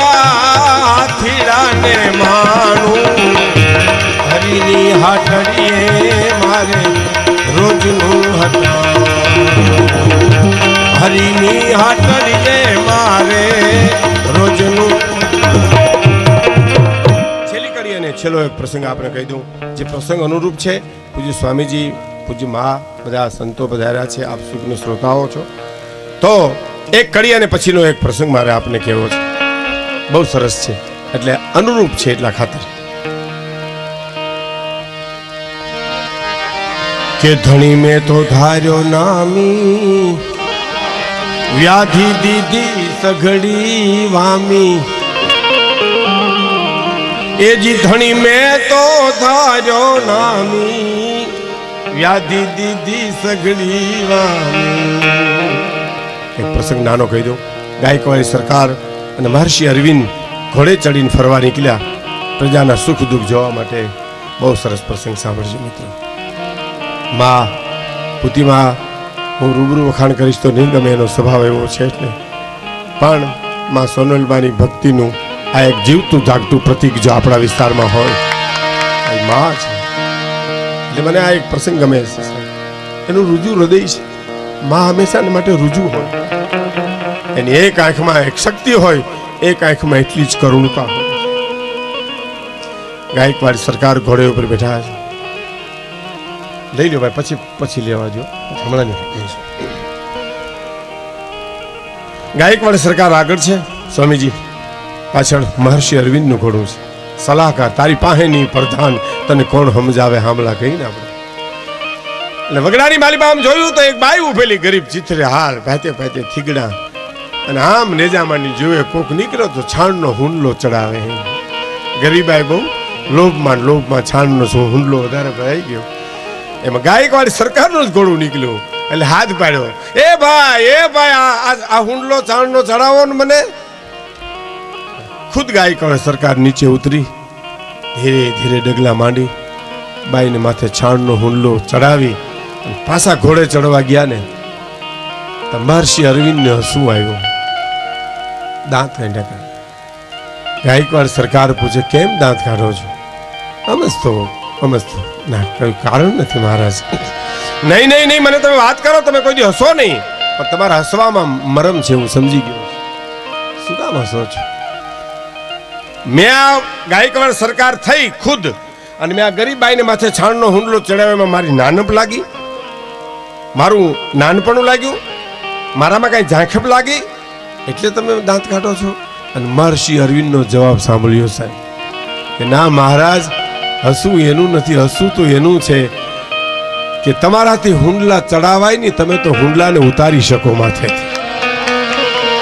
મારા થીડાને માણું હરીની હાટડીએ મારે રોજનું હટાણું હરીની હાટડીએ મારે રોજનું છેલ્લી કડી અને છેલ્લો એક પ્રસંગ આપણે કહી દઉં જે પ્રસંગ અનુરૂપ છે પૂજ્ય સ્વામીજી પૂજ્ય મા બધા સંતો પધાર્યા છે આપ સુખના શ્રોતાઓ છો તો એક કડી અને પછીનો એક પ્રસંગ મારે આપને કહેવો છે બહુ સરસ છે એટલે અનુરૂપ છે એટલા ખાતર કે ધણી મેં તો ધાર્યો નામી વ્યાધિ દીધી સઘડી વામી એ જી ધણી મેં તો ધાર્યો નામી વ્યાધિ દીધી સઘડી વામી એક પ્રસંગ નાનો કહી દઉં ગાયકવાડી સરકાર અને મહર્ષિ અરવિંદ ઘોડે ચડીને ફરવા નીકળ્યા પ્રજાના સુખ દુઃખ જોવા માટે બહુ સરસ પ્રસંગ સાંભળજો મિત્રો માં પુતિમાં હું રૂબરૂ વખાણ કરીશ તો નહીં ગમે એનો સ્વભાવ એવો છે એટલે પણ માં સોનલબાની ભક્તિનું આ એક જીવતું જાગતું પ્રતીક જો આપણા વિસ્તારમાં હોય એ માં છે એટલે મને આ એક પ્રસંગ ગમે છે એનું રુજુ હૃદય છે માં હંમેશા માટે રુજુ હોય એની એક આંખમાં એક શક્તિ હોય એક આંખમાં એટલી જ કરુણતા હોય ગાયકવાડ સરકાર ઘોડે ઉપર બેઠા છે લઈ લો ભાઈ પછી લેવા જો હમણાં નહીં ગાયકવાડ સરકાર આગળ છે સ્વામીજી પાછળ મહર્ષિ અરવિંદનું ઘોડું છે સલાહકાર તારી પાસેની પ્રધાન તને કોણ સમજાવે હામલા કહીને આપણે એટલે વગડાની માલીમાં આમ જોયું તો એક બાઈ ઉભેલી ગરીબ ચિત્રે હાલ ભાતે ભાતે થીગડા અને આમ નેજામાની જોવે કોક નીકળ્યો તો છાણનો હુંડલો ચડાવે ગરીબાઈ બહુ લોભમાં છાણનો હુંડલો વધારે ભરાઈ ગયો એમાં ગાયકવાડ સરકારનું જ ઘોડું નીકળ્યું એટલે હાથ પાડ્યો એ ભાઈ આ હુંડલો છાણનો ચડાવો ને મને ખુદ ગાયકવાડ સરકાર નીચે ઉતરી ધીરે ધીરે ડગલા માંડી બાઈને માથે છાણનો હુંડલો ચડાવી પાછા ઘોડે ચડવા ગયા ને મહર્ષિ અરવિંદને હસવું આવ્યું દાંત કાઢ્યા ગાયકવાડ સરકાર પૂછે કેમ દાંત કાઢો છો અમસ્તો ના કયું કારણ નથી મહારાજ નહીં મને તમે વાત કરો તમે કોઈ દી હસો નહીં પણ તમારા હસવામાં મરમ છે હું સમજી ગયો શું કામ હસો છો મેં આ ગાયકવાડ સરકાર થઈ ખુદ અને મેં આ ગરીબ બાઈને માથે છાણનો હુંડલો ચડાવ્યામાં મારી નાનપ લાગી મારું નાનપણું લાગ્યું મારામાં કઈ ઝાંખપ લાગી એટલે તમે દાંત કાઢો છો અને મહર્ષિ અરવિંદનો જવાબ સાંભળ્યો સાહેબ કે ના મહારાજ હસવું એનું નથી હસવું તો એનું છે કે તમારાથી હુંડલા ચડાવાય નહીં તમે તો હુંડલાને ઉતારી શકો માથેથી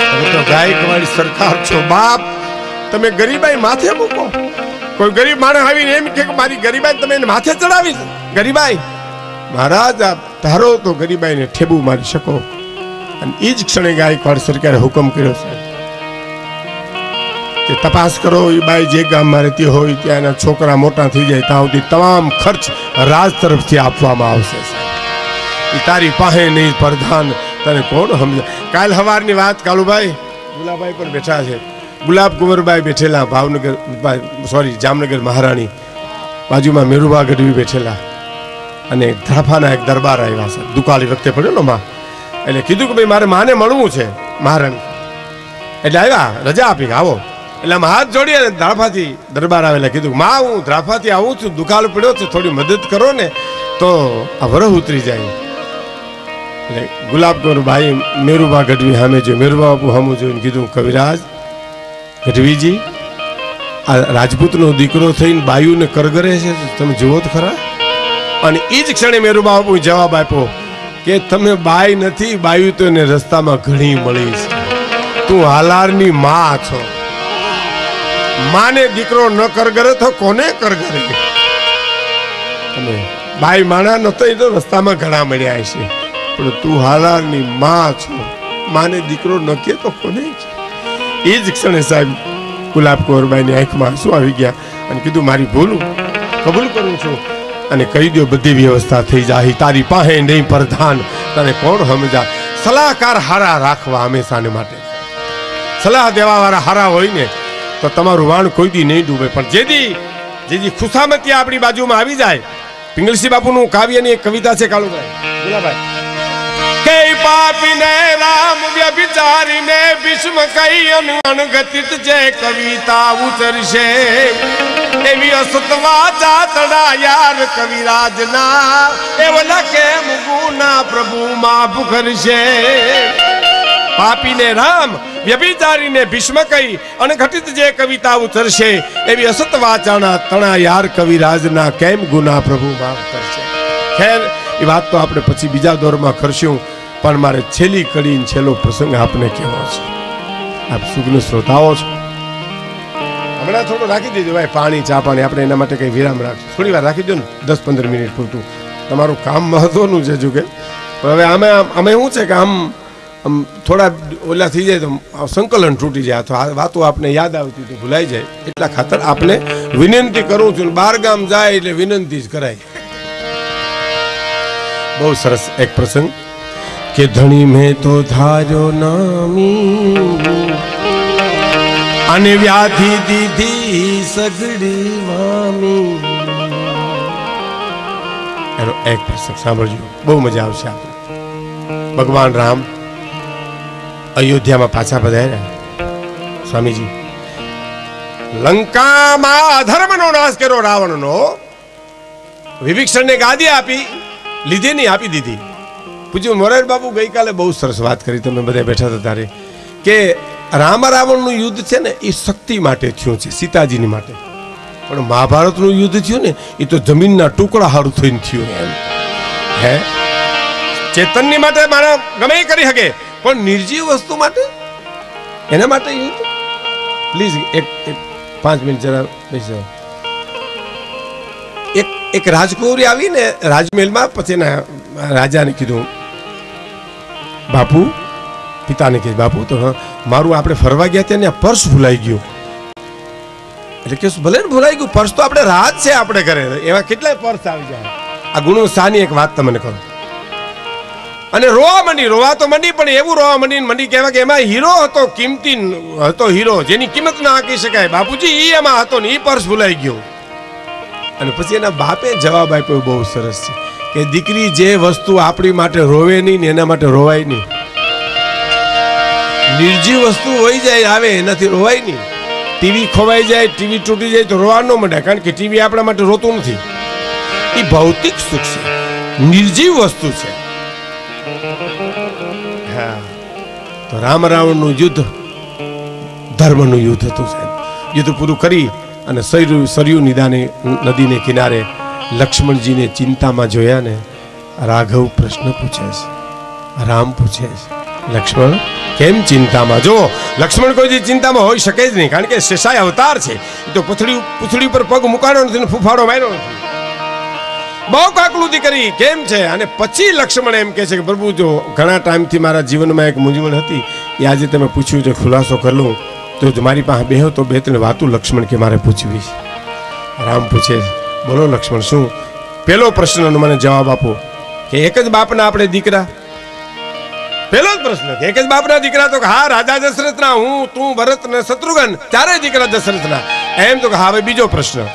તમે તો ગાયકવાડી સરકાર છો બાપ તમે ગરીબાઈ માથે મૂકો કોઈ ગરીબ માણસ આવીને એમ કે મારી ગરીબાઈ તમે એને માથે ચડાવી ગરીબાઈ મહારાજ આપ ધારો તો ગરીબાઈને ઠેબુ મારી શકો અને એ જ ક્ષણે ગાયકવાડ સરકારે હુકમ કર્યો છે કે તપાસ કરો એ બાઈ જે ગામમાં રહેતી હોય ત્યાં એના છોકરા મોટા થઈ જાય ત્યાં સુધી તમામ ખર્ચ રાજ તરફથી આપવામાં આવશે એ તારી પાસે નહીં પ્રધાન તને કોણ સમજે કાલ સવારની વાત કાલુભાઈ ગુલાબાઈ પણ બેઠા છે ગુલાબ કુંવરબાઈ બેઠેલા ભાવનગર જામનગર મહારાણી બાજુમાં મેરુબા ગઢવી બેઠેલા અને ધ્રાફાના એક દરબાર આવ્યા છે દુકાળી વખતે પડેલો માં એટલે કીધું કે ભાઈ મારે માને મળવું છે મહારાણી એટલે આવ્યા રજા આપી આવો એટલે આમ હાથ જોડી અને ધ્રાફાથી દરબાર આવેલા કીધું માં હું ધ્રાફાથી આવું છું દુકાળ પડ્યો છે થોડી મદદ કરો ને તો આ વરહ ઉતરી જાય એટલે ગુલાબ કુંવરભાઈ મેરુબા ગઢવી સામે જો મેરુબા બાપુ સામું જોઈને કીધું કવિરાજ ગઢવીજી આ રાજપૂતનો દીકરો થઈને બાયુને કરગરે છે તમે જુઓ તો ખરા અને એ જ ક્ષણે મેરુબા બાપુ જવાબ આપ્યો કે તમે બાઈ નથી બાયુ તો એને રસ્તામાં ઘણી મળી છે તું હાલારની માં છો માને દીકરો ન કરગરે તો કોને કરગરે તમે બાઈ માણા નતો એ તો રસ્તામાં ઘણા મળ્યા છે પણ તું હાલારની માં છો માને દીકરો ન કે તો કોને એ જ ક્ષણે સાહેબ ગુલાબ કુંવરબાઈની આંખમાં આંસુ આવી ગયા અને કીધું મારી ભૂલું કબૂલ કરું છું અને કહી દો બધી વ્યવસ્થા થઈ જાય તારી પાસે નહીં પ્રધાન તને કોણ સમજા સલાહકાર હારા રાખવા હંમેશાને માટે સલાહ દેવા વાળા હારા હોય ને તો તમારું વાણ કોઈ દી નહીં ડૂબે. પણ જેદી ખુશામતી આપણી બાજુમાં આવી જાય. પિંગલસિંહ બાપુનું કાવ્યની એક કવિતા છે કાળુભાઈ ગુલાભાઈ કે પાપીને રામ વ્યભિચારીને ભીષ્મ કઈ અનગતિત જે કવિતા ઉતરશે એવી અસત વાચા તડા યાર કવિરાજના એવલા કેમ ગુના પ્રભુ માફ કરશે. પાપીને રામ વ્યભિચારીને ભીષ્મ કઈ અનઘટિત જે કવિતા ઉતરશે એવી અસત વાચાના તણા યાર કવિરાજના કેમ ગુના પ્રભુ માફ કરશે. ખેર એ વાત તો આપણે પછી બીજા દોરમાં કરશું, પણ મારે છેલ્લી કડી છેલ્લો પ્રસંગ આપને કહેવો છે. આપ સુગ્ન શ્રોતાઓ છો. હમણાં થોડું રાખી દેજો ભાઈ, પાણી ચા પાણી આપણે એના માટે કઈ વિરામ રાખશું. થોડી વાર રાખી દો ને, 10-15 મિનિટ પૂરતું. તમારું કામ મહત્વનું છે જો કે. પણ હવે અમે શું છે કે આમ થોડા ઓલા થઈ જાય તો સંકલન તૂટી જાય, તો આ વાતો આપણે યાદ આવતી તો ભૂલાઈ જાય. એટલા ખાતર આપને વિનંતી કરું છું. બાર ગામ જાય એટલે વિનંતી જ કરાય. બહુ સરસ એક પ્રસંગ કે ધણી મેં તો ધાર્યો નામી અને વ્યાધિ દીધી સગડી વામી. એનો એક પ્રસંગ સાંભળજો, બહુ મજા આવશે આપણે. ભગવાન રામ અયોધ્યામાં પાછા પધાર્યા. સ્વામીજી લંકામાં અધર્મનો નાશ કર્યો રાવણનો, વિભીષણને ગાદી આપી લીધી નહીં, આપી દીધી. પૂજ્ય મોરારી બાપુ ગઈકાલે બહુ સરસ વાત કરી, તમે બધા બેઠા હતા ત્યારે, કે રામ રાવણનું યુદ્ધ છે ને એ શક્તિ માટે થયું છે, સીતાજીની માટે. પણ મહાભારતનું યુદ્ધ થયું ને એ તો જમીનના ટુકડા હારું થઈને થયું. એમ હે ચેતનની માટે મારા ગમે કરી શકે, પણ નિર્જીવ વસ્તુ માટે એના માટે યુદ્ધ. પ્લીઝ એક 5 મિનિટ જરા બેસી. એક રાજકુમારી આવીને રાજમહેલમાં, પછી એના રાજાને કીધું, બાપુ પિતાને કીધું, બાપુ તો મારું આપણે ફરવા ગયા ત્યાં પર્સ ભૂલાઈ ગયું. એટલે કે ભલે ને ભૂલાઈ ગયું, પર્સ તો આપણે રાજ છે આપણે ઘરે, એવા કેટલાય પર્સ આવી જાય. આ ગુણો સાની એક વાત તમને કહું. અને રોવા તો મંડી, પણ એવું રોવા મંડી કહેવાય કે એમાં હીરો હતો, કિંમતી હતો હીરો, જેની કિંમત ના આંકી શકાય. બાપુજી ઈ એમાં હતો ને ઈ પર્સ ભૂલાઈ ગયો. અને પછી એના બાપે જવાબ આપ્યો બહુ સરસ છે કે દીકરી, જે વસ્તુ આપણી માટે રોવે નહીં ને એના માટે રોવાય નહીં. નિર્જીવ વસ્તુ હોઈ જાય આવે એનાથી રોવાય નહીં. ટીવી ખોવાઈ જાય, ટીવી તૂટી જાય તો રોવા ન માંડે, કારણ કે ટીવી આપણા માટે રોતું નથી. એ ભૌતિક સુખ છે, નિર્જીવ વસ્તુ છે. હા, તો રામ રાવણનું યુદ્ધ ધર્મનું યુદ્ધ હતું સાહેબ. યુદ્ધ પૂરું કરી અને સરયુ નદીને કિનારે લક્ષ્મણજીને ચિંતામાં જોયા ને રાઘવ પ્રશ્ન પૂછે છે, રામ પૂછે છે, લક્ષ્મણ કેમ ચિંતામાં? જો લક્ષ્મણ કોઈ ચિંતામાં હોઈ શકે જ નહીં, કારણ કે શેષાય અવતાર છે. એ તો પૂંછડી પર પગ મુકાણો નથી, ફૂફાડો માર્યો નથી. બહુ કાકલુદી કરી કેમ છે. અને પછી લક્ષ્મણ એમ કહે છે કે પ્રભુ, જો ઘણા ટાઈમથી મારા જીવનમાં એક મૂંઝવણ હતી, એ આજે તમે પૂછ્યું છે, ખુલાસો કરી લઉં તો મારી પાસે બેહો તો 2-3 વાતો લક્ષ્મણ કે મારે પૂછવી છે. રામ પૂછે, બોલો લક્ષ્મણ શું? પહેલો પ્રશ્નનો મને જવાબ આપો કે એક જ બાપના આપણે દીકરા? પહેલો જ પ્રશ્ન કે એક જ બાપના દીકરા? તો કે હા, રાજા દશરથના, હું, તું, ભરત ને શત્રુઘ્ન, ચારેય દીકરા દશરથના. એમ તો કે હા. હવે બીજો પ્રશ્ન,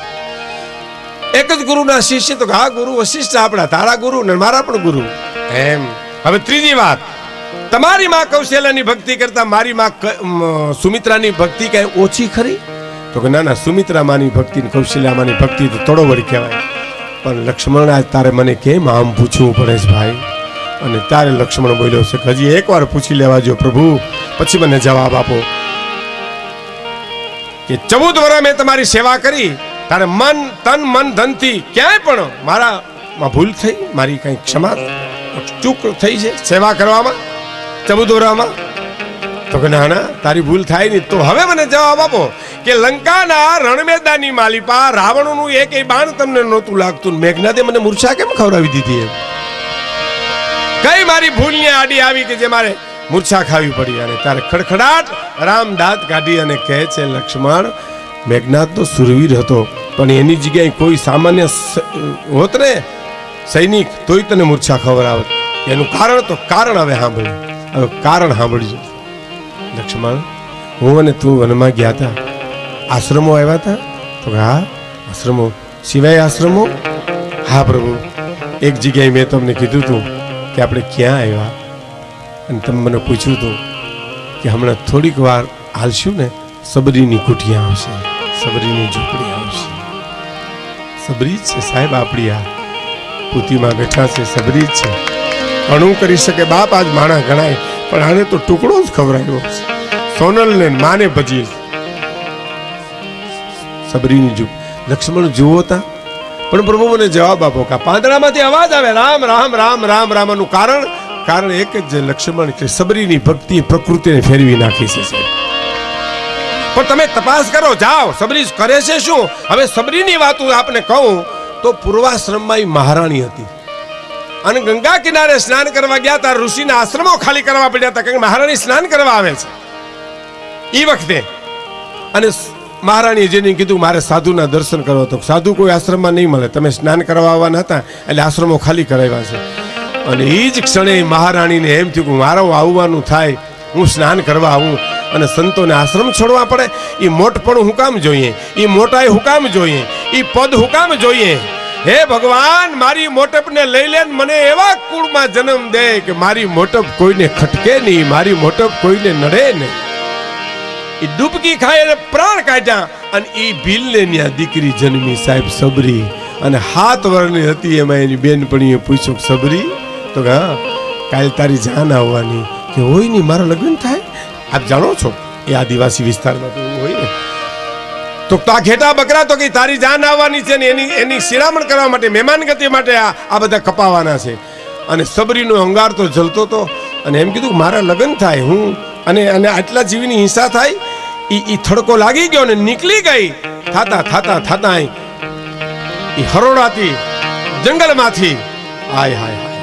એક જ ગુરુના શિષ્ય? તો કે હા, ગુરુ વશિષ્ઠ આપણા, તારા ગુરુ ને મારા પણ ગુરુ. એમ. હવે ત્રીજી વાત, તમારી માં કૌશલ્યાની ભક્તિ કરતા મારી માં સુમિત્રાની ભક્તિ કઈ ઓછી ખરી? તો કે ના ના, સુમિત્રા માની ભક્તિ ને કૌશલ્યા માની ભક્તિ તો તોડોવડી કહેવાય. પણ લક્ષ્મણ, આજ તારે મને કેમ આમ પૂછવું પડે છે ભાઈ? અને તારે લક્ષ્મણ બોલ્યો છે કે હજી એકવાર પૂછી લેવા જો પ્રભુ, પછી મને જવાબ આપો. કે 14 વર્ષ મેં તમારી સેવા કરી, તારે મન તન મન ધનથી ક્યાંય પણ મારામાં ભૂલ થઈ, મારી કઈ ક્ષમા ચૂક થઈ છે સેવા કરવામાં 14 વર્ષમાં? તો કે ના ના, તારી ભૂલ થાય નહીં. તો હવે મને જવાબ આપો કે લંકાના રણમેદાની માલિપા રાવણનું એક બાણ તમને નહોતું લાગતું, મેઘનાદે મને મૂર્છા કેમ ખવડાવી દીધી? એમ કઈ મારી ભૂલને આડી આવી કે જે મારે મૂર્છા ખાવી પડી? અને તારે ખડખડાટ રામ દાંત કાઢી અને કહે છે, લક્ષ્મણ, મેઘનાદ તો સુરવીર હતો, પણ એની જગ્યાએ કોઈ સામાન્ય હોત ને સૈનિક, તોય તને મૂર્છા ખવડાવત. એનું કારણ તો કારણ હવે સાંભળ્યું. હવે કારણ સાંભળજો લક્ષ્મણ. હું અને તું વનમાં ગયા હતા, આશ્રમો આવ્યા હતા? તો હા, આશ્રમો સિવાય આશ્રમો? હા પ્રભુ, એક જગ્યાએ મેં તમને કીધું હતું કે આપણે ક્યાં આવ્યા, અને તમે મને પૂછ્યું હતું કે હમણાં થોડીક વાર હાલશું ને સબરીની કુટિયા આવશે, સબરીની ઝૂંપડી આવશે. સબરી જ છે સાહેબ, આપણી આ પૂતીમાં બેઠા છે, સબરી જ છે. ઘણું કરી શકે બાપ, આજ માણા ગણાય, પણ આને તો ટુકડો જ ખવડાવ્યો છે. સોનલને માને ભજી સબરીની ઝૂંપડી. લક્ષ્મણ જુઓ તા, પણ પ્રભુ મને જવાબ આપો કે પાંદડામાંથી અવાજ આવે રામ રામ રામ રામ રામનું કારણ એક જ છે, લક્ષ્મણ કે સબરીની ભક્તિ પ્રકૃતિને ફેરવી નાખી છે. પણ તમે તપાસ કરો, જાઓ સબરી કરે છે શું. હવે સબરીની વાત આપને કહું તો પૂર્વાશ્રમમાં એ મહારાણી હતી અને ગંગા કિનારે સ્નાન કરવા ગયા હતા. ઋષિના આશ્રમો ખાલી કરવા પડ્યા હતા, કારણ કે મહારાણી સ્નાન કરવા આવે છે એ વખતે. અને મહારાણીએ જેને કીધું મારે સાધુના દર્શન કરવા, તો સાધુ કોઈ આશ્રમમાં નહીં મળે, તમે સ્નાન કરવા આવવાના હતા એટલે આશ્રમો ખાલી કરાવ્યા છે. અને એ જ ક્ષણે મહારાણીને એમ થયું કે મારું આવવાનું થાય, હું સ્નાન કરવા આવું અને સંતોને આશ્રમ છોડવા પડે. એ મોટપણું હું કામ જોઈએ, એ મોટાઈ હું કામ જોઈએ, એ પદ હું કામ જોઈએ. હે ભગવાન, મારી મોટપને લઈ લે, મને એવા કુળમાં જન્મ દે કે મારી મોટપ કોઈને ખટકે નહીં, મારી મોટપ કોઈને નડે નહીં. એ ડૂબકી ખાય અને પ્રાણ કાઢ્યા. અને એ ભીલને ત્યાં દીકરી જન્મી સાહેબ, સબરી. અને 7 વર્ષની હતી. એમાં એની બેનપણીએ પૂછ્યું સબરી, તો હા કાલ તારી જાન આવવાની. કે હોય નહીં, મારા લગ્ન થાય. આપ જાણો છો એ આદિવાસી વિસ્તારમાં તો એવું હોય ને. તો આ ઘેટા બકરા તો કે તારી જાન આવવાની છે ને એની શિરામણ કરવા માટે, મહેમાન ગતિ માટે આ બધા કપાવાના છે. અને સબરીનો અંગાર તો જલતો હતો અને એમ કીધું મારા લગ્ન થાય, હું અને આટલા જીવની હિંસા થાય. એ થડકો લાગી ગયો ને નીકળી ગઈ. થાતા એ હરોડાથી જંગલમાંથી. હાય હાય હાય,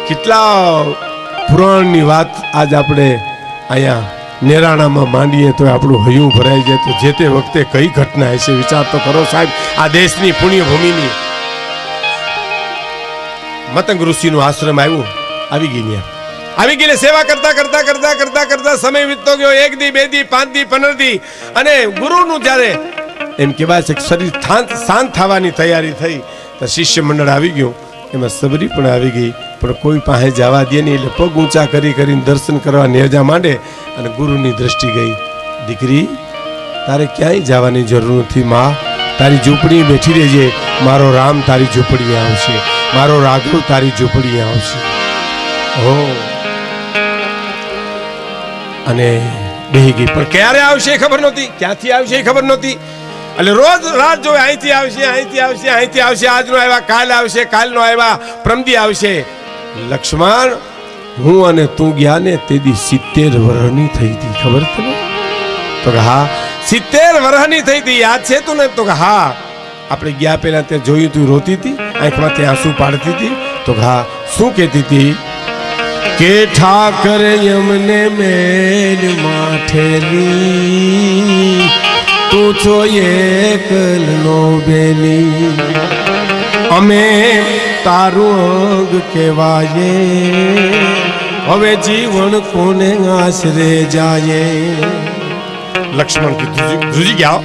કેટલા પુરાણની વાત આજ આપણે અહીંયા નેરાણામાં માંડીએ તો આપણું હૈયું ભરાઈ જાય. તો જે તે વખતે કઈ ઘટના હશે વિચાર તો કરો સાહેબ. આ દેશની પુણ્યભૂમિની મતંગ ઋષિનું આશ્રમ આવી ગઈ ને સેવા કરતા સમય વીતતો ગયો. 1 દી 2 દી 5 દી 15 દી. અને ગુરુનું જ્યારે એમ કહેવાય છે કે શરીર શાંત થવાની તૈયારી થઈ તો શિષ્ય મંડળ આવી ગયું. એમાં સબરી પણ આવી ગઈ, પણ કોઈ પાસે જવા દે નહીં. એટલે પગ ઊંચા કરીને દર્શન કરવા નેજા માંડે. અને ગુરુની દ્રષ્ટિ ગઈ, દીકરી તારે ક્યાંય જવાની જરૂર નથી. માં તારી ઝૂંપડી બેઠી રહેજે, મારો રામ તારી ઝૂંપડી આવશે, મારો રાઘવ તારી ઝૂંપડી આવશે. હો, અને બેહી ગઈ. પણ ક્યારે આવશે એ ખબર નહોતી, ક્યાંથી આવશે એ ખબર નહોતી. એટલે રોજ રાત જોઈ અહીંથી આવશે, આજનો આવ્યા, કાલ આવશે, કાલનો આવ્યા, પ્રમદી આવશે. લક્ષ્મણ, હું અને તું ગયા ને તેદી 70 વર્ષની થઈ હતી, ખબર તને? તો કે હા 70 વર્ષની થઈ હતી, યાદ છે તું ને? તો કે હા. આપણે ગયા પહેલા ત્યાં જોયું તું રોતી હતી, આંખમાંથી આંસુ પાડતી હતી. તો કે હા. શું કહેતી હતી? કે ઠાકર યમને મેલ માઠેલી, તું છો એકલનો બેલી, અમે તારું અંગ કહેવાય, હવે જીવન કોને આશરે જાય. લક્ષ્મણ ધ્રુજી ગયા.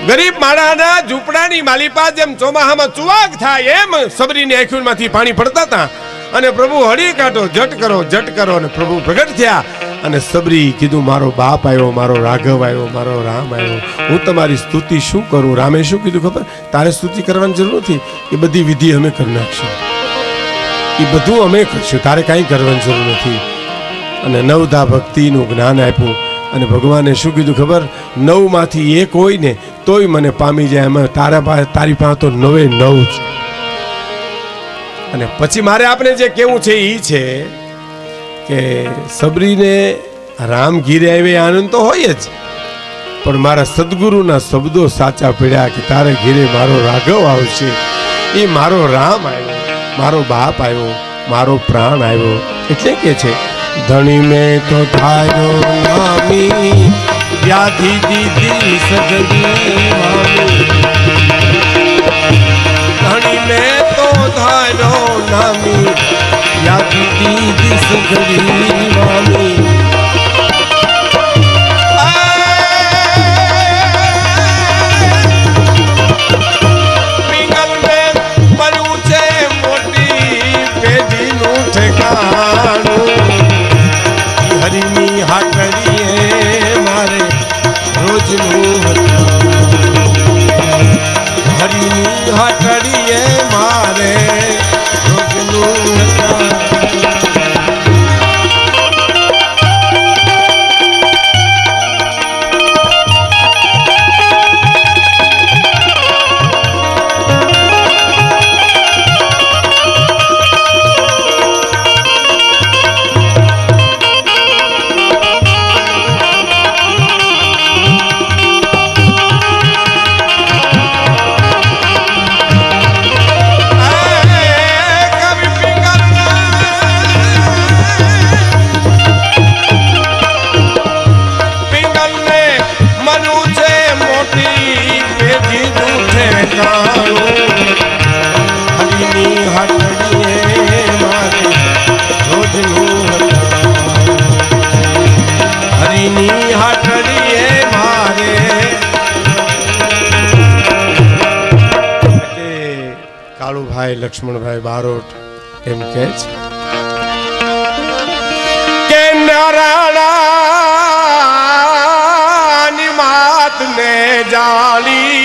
ગરીબ માણાના ઝૂંપડાની માલિપા જેમ ચોમાહામાં ચુવાક થાય એમ સબરીની આંખોમાંથી પાણી પડતા હતા. અને પ્રભુ હળી કાઢો, જટ કરો. અને પ્રભુ પ્રગટ થયા. અને સબરી કીધું મારો બાપ આવ્યો, મારો રાઘવ આવ્યો, મારો રામ આવ્યો, હું તમારી સ્તુતિ શું કરું. રામે શું કીધું ખબર? તારે સ્તુતિ કરવાની જરૂર નથી, એ બધી વિધિ અમે કરી નાખશું, એ બધું અમે કરશું, તારે કાંઈ કરવાની જરૂર નથી. અને 9 ભક્તિનું જ્ઞાન આપ્યું. અને ભગવાને શું કીધું ખબર? 9 માંથી 1 હોય ને તોય મને પામી જાય. એમાં તારી પાસે તો 9 9 છે. અને પછી મારે આપણે જે કેવું છે એ છે કે સબરીને રામ ઘીરે આવે આનંદ તો હોય જ, પણ મારા સદગુરુના શબ્દો સાચા પડ્યા કે તારે ઘીરે મારો રાઘવ આવશે, એ મારો રામ આવ્યો, મારો બાપ આવ્યો, મારો પ્રાણ આવ્યો. એટલે કે છે ધણી મેં તો થાયો નામી, વ્યાધિ દીધી સગડી મામી, ધણી મેં તો થાયો નામી, વ્યાધિ દીધી સગડી મામી. ઠેકાણું હરિની હાટડીએ મારે રોજનું હરિની હાટડીએ મારે કાળુભાઈ લક્ષ્મણભાઈ બારોટ એમ કહે છે કે નારાયણની માત ને જાળી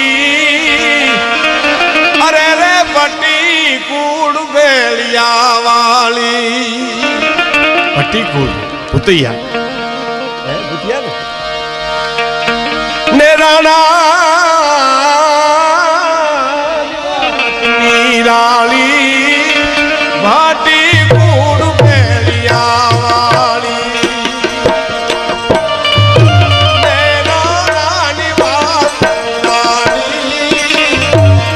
અરે રે પટી કુડ બેલિયા વાળી પટી કુડ ભૂતિયા ને રાણી ભાટી કુડ બેલિયા વાળી ને રાણી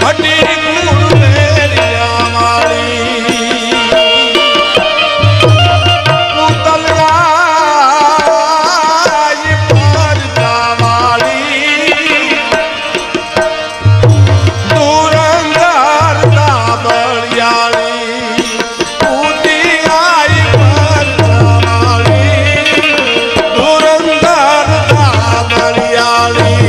ભાટી કુડ બેલિયા વાળી ઉતલરાજ પરદા વાળી ધુરંધર દાબળિયાળી ઉતી આઈ પરદા વાળી ધુરંધર દાબળિયાળી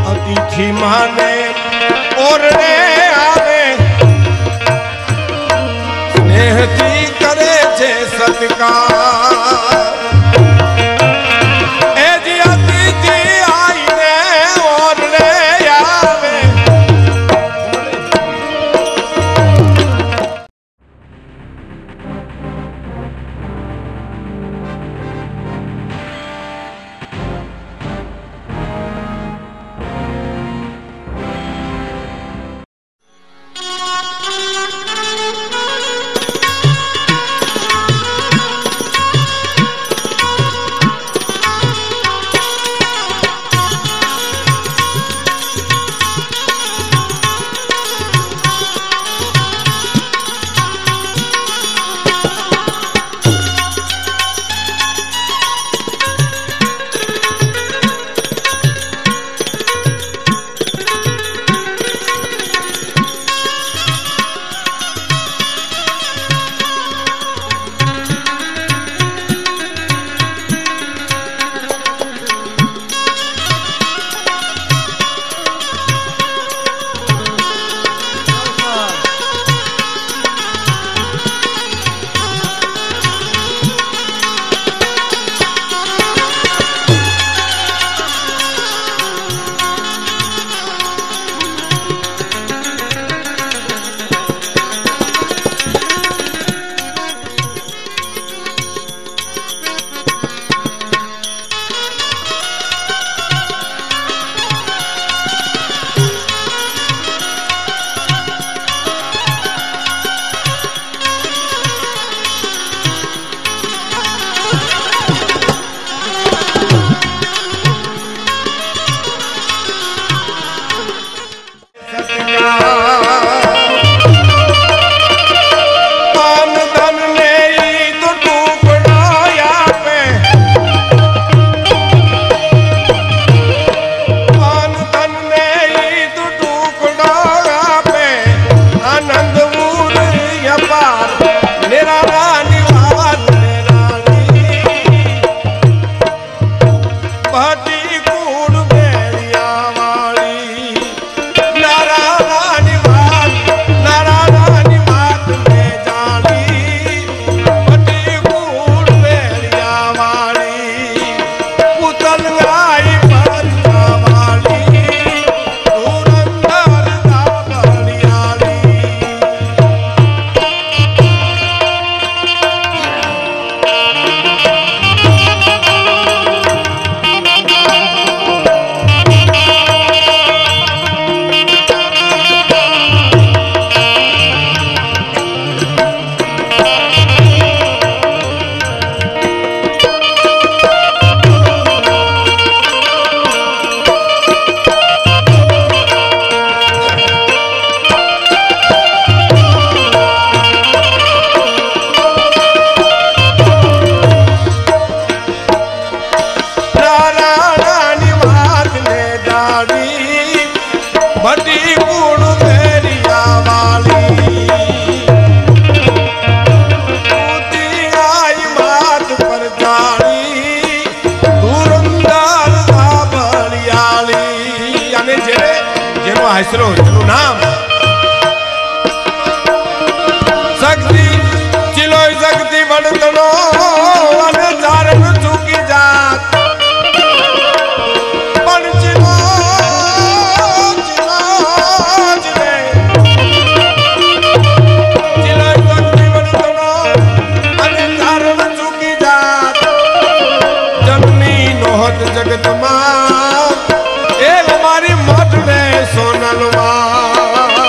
अतिथि माने ओरने आवे स्नेहથી કરે છે સત્કાર એ જે અતિથિ આઈને ઓરને આવે એવા હાસરો જેનું નામ શક્તિ ચિલોય શક્તિ વડતનો અને ચારણ ચૂકી જાત પણ ચિલો ચિલોય શક્તિ વડતનો અને ચારણ ચૂકી જાત જન્મી નોહત જગતમાં એ મારી મઠ ને સોનલમાં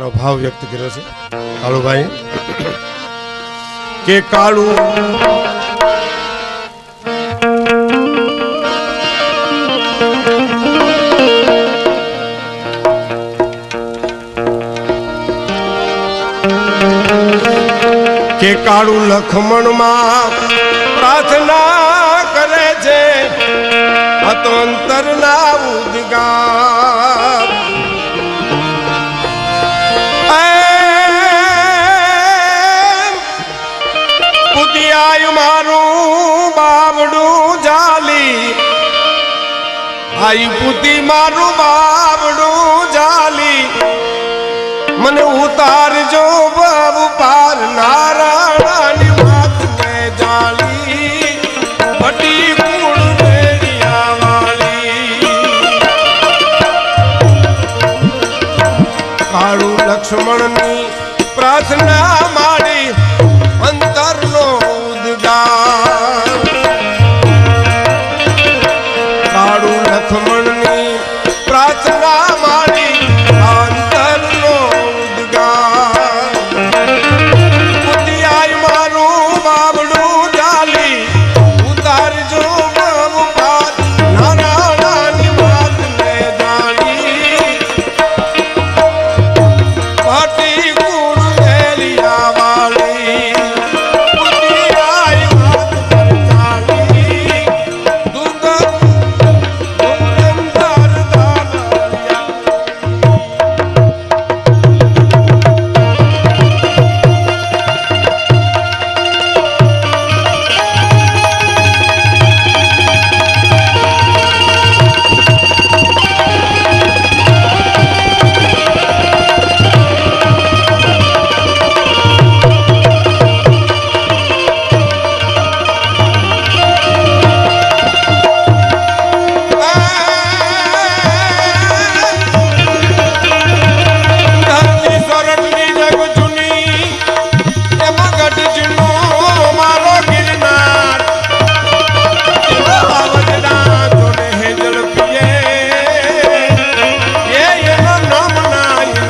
આનો ભાવ વ્યક્ત કર્યો છે કાળુભાઈ કે કાળું કે કાળું લખમણમાં પ્રાર્થના કરે છે તો અંતરના ઉદ્ગાર પુતિયાયું મારું બાબડું જાલી આઈ પુતી મારું બાબડું જાલી મને ઉતારજો બાબુ પાર નારાયણની વાત મે જાલી ભટી કુળ મેરિયા વાલી કાળું લક્ષ્મણની પ્રાર્થના માડી અંતરનો ઉદ્ગાર કાળું લક્ષ્મણની પ્રાર્થના માડી અંતરનો ઉદ્ગાર પુતિયાય મારું બાબડું જાલી ઉતારજો બાબુ પાર નારાયણની વાત મે જાણી ભાટી કુળ મેલિયા વાળી પુતિયાય વાત પર જાલી દુર્ગમ દુર્ગંધર દાનયા ધરતી સોરઠની જગ જૂની એમાં ગઢજનો મારો ગિરનાર એવા વજના જોને હે ઝડપીએ એનો નામ નાય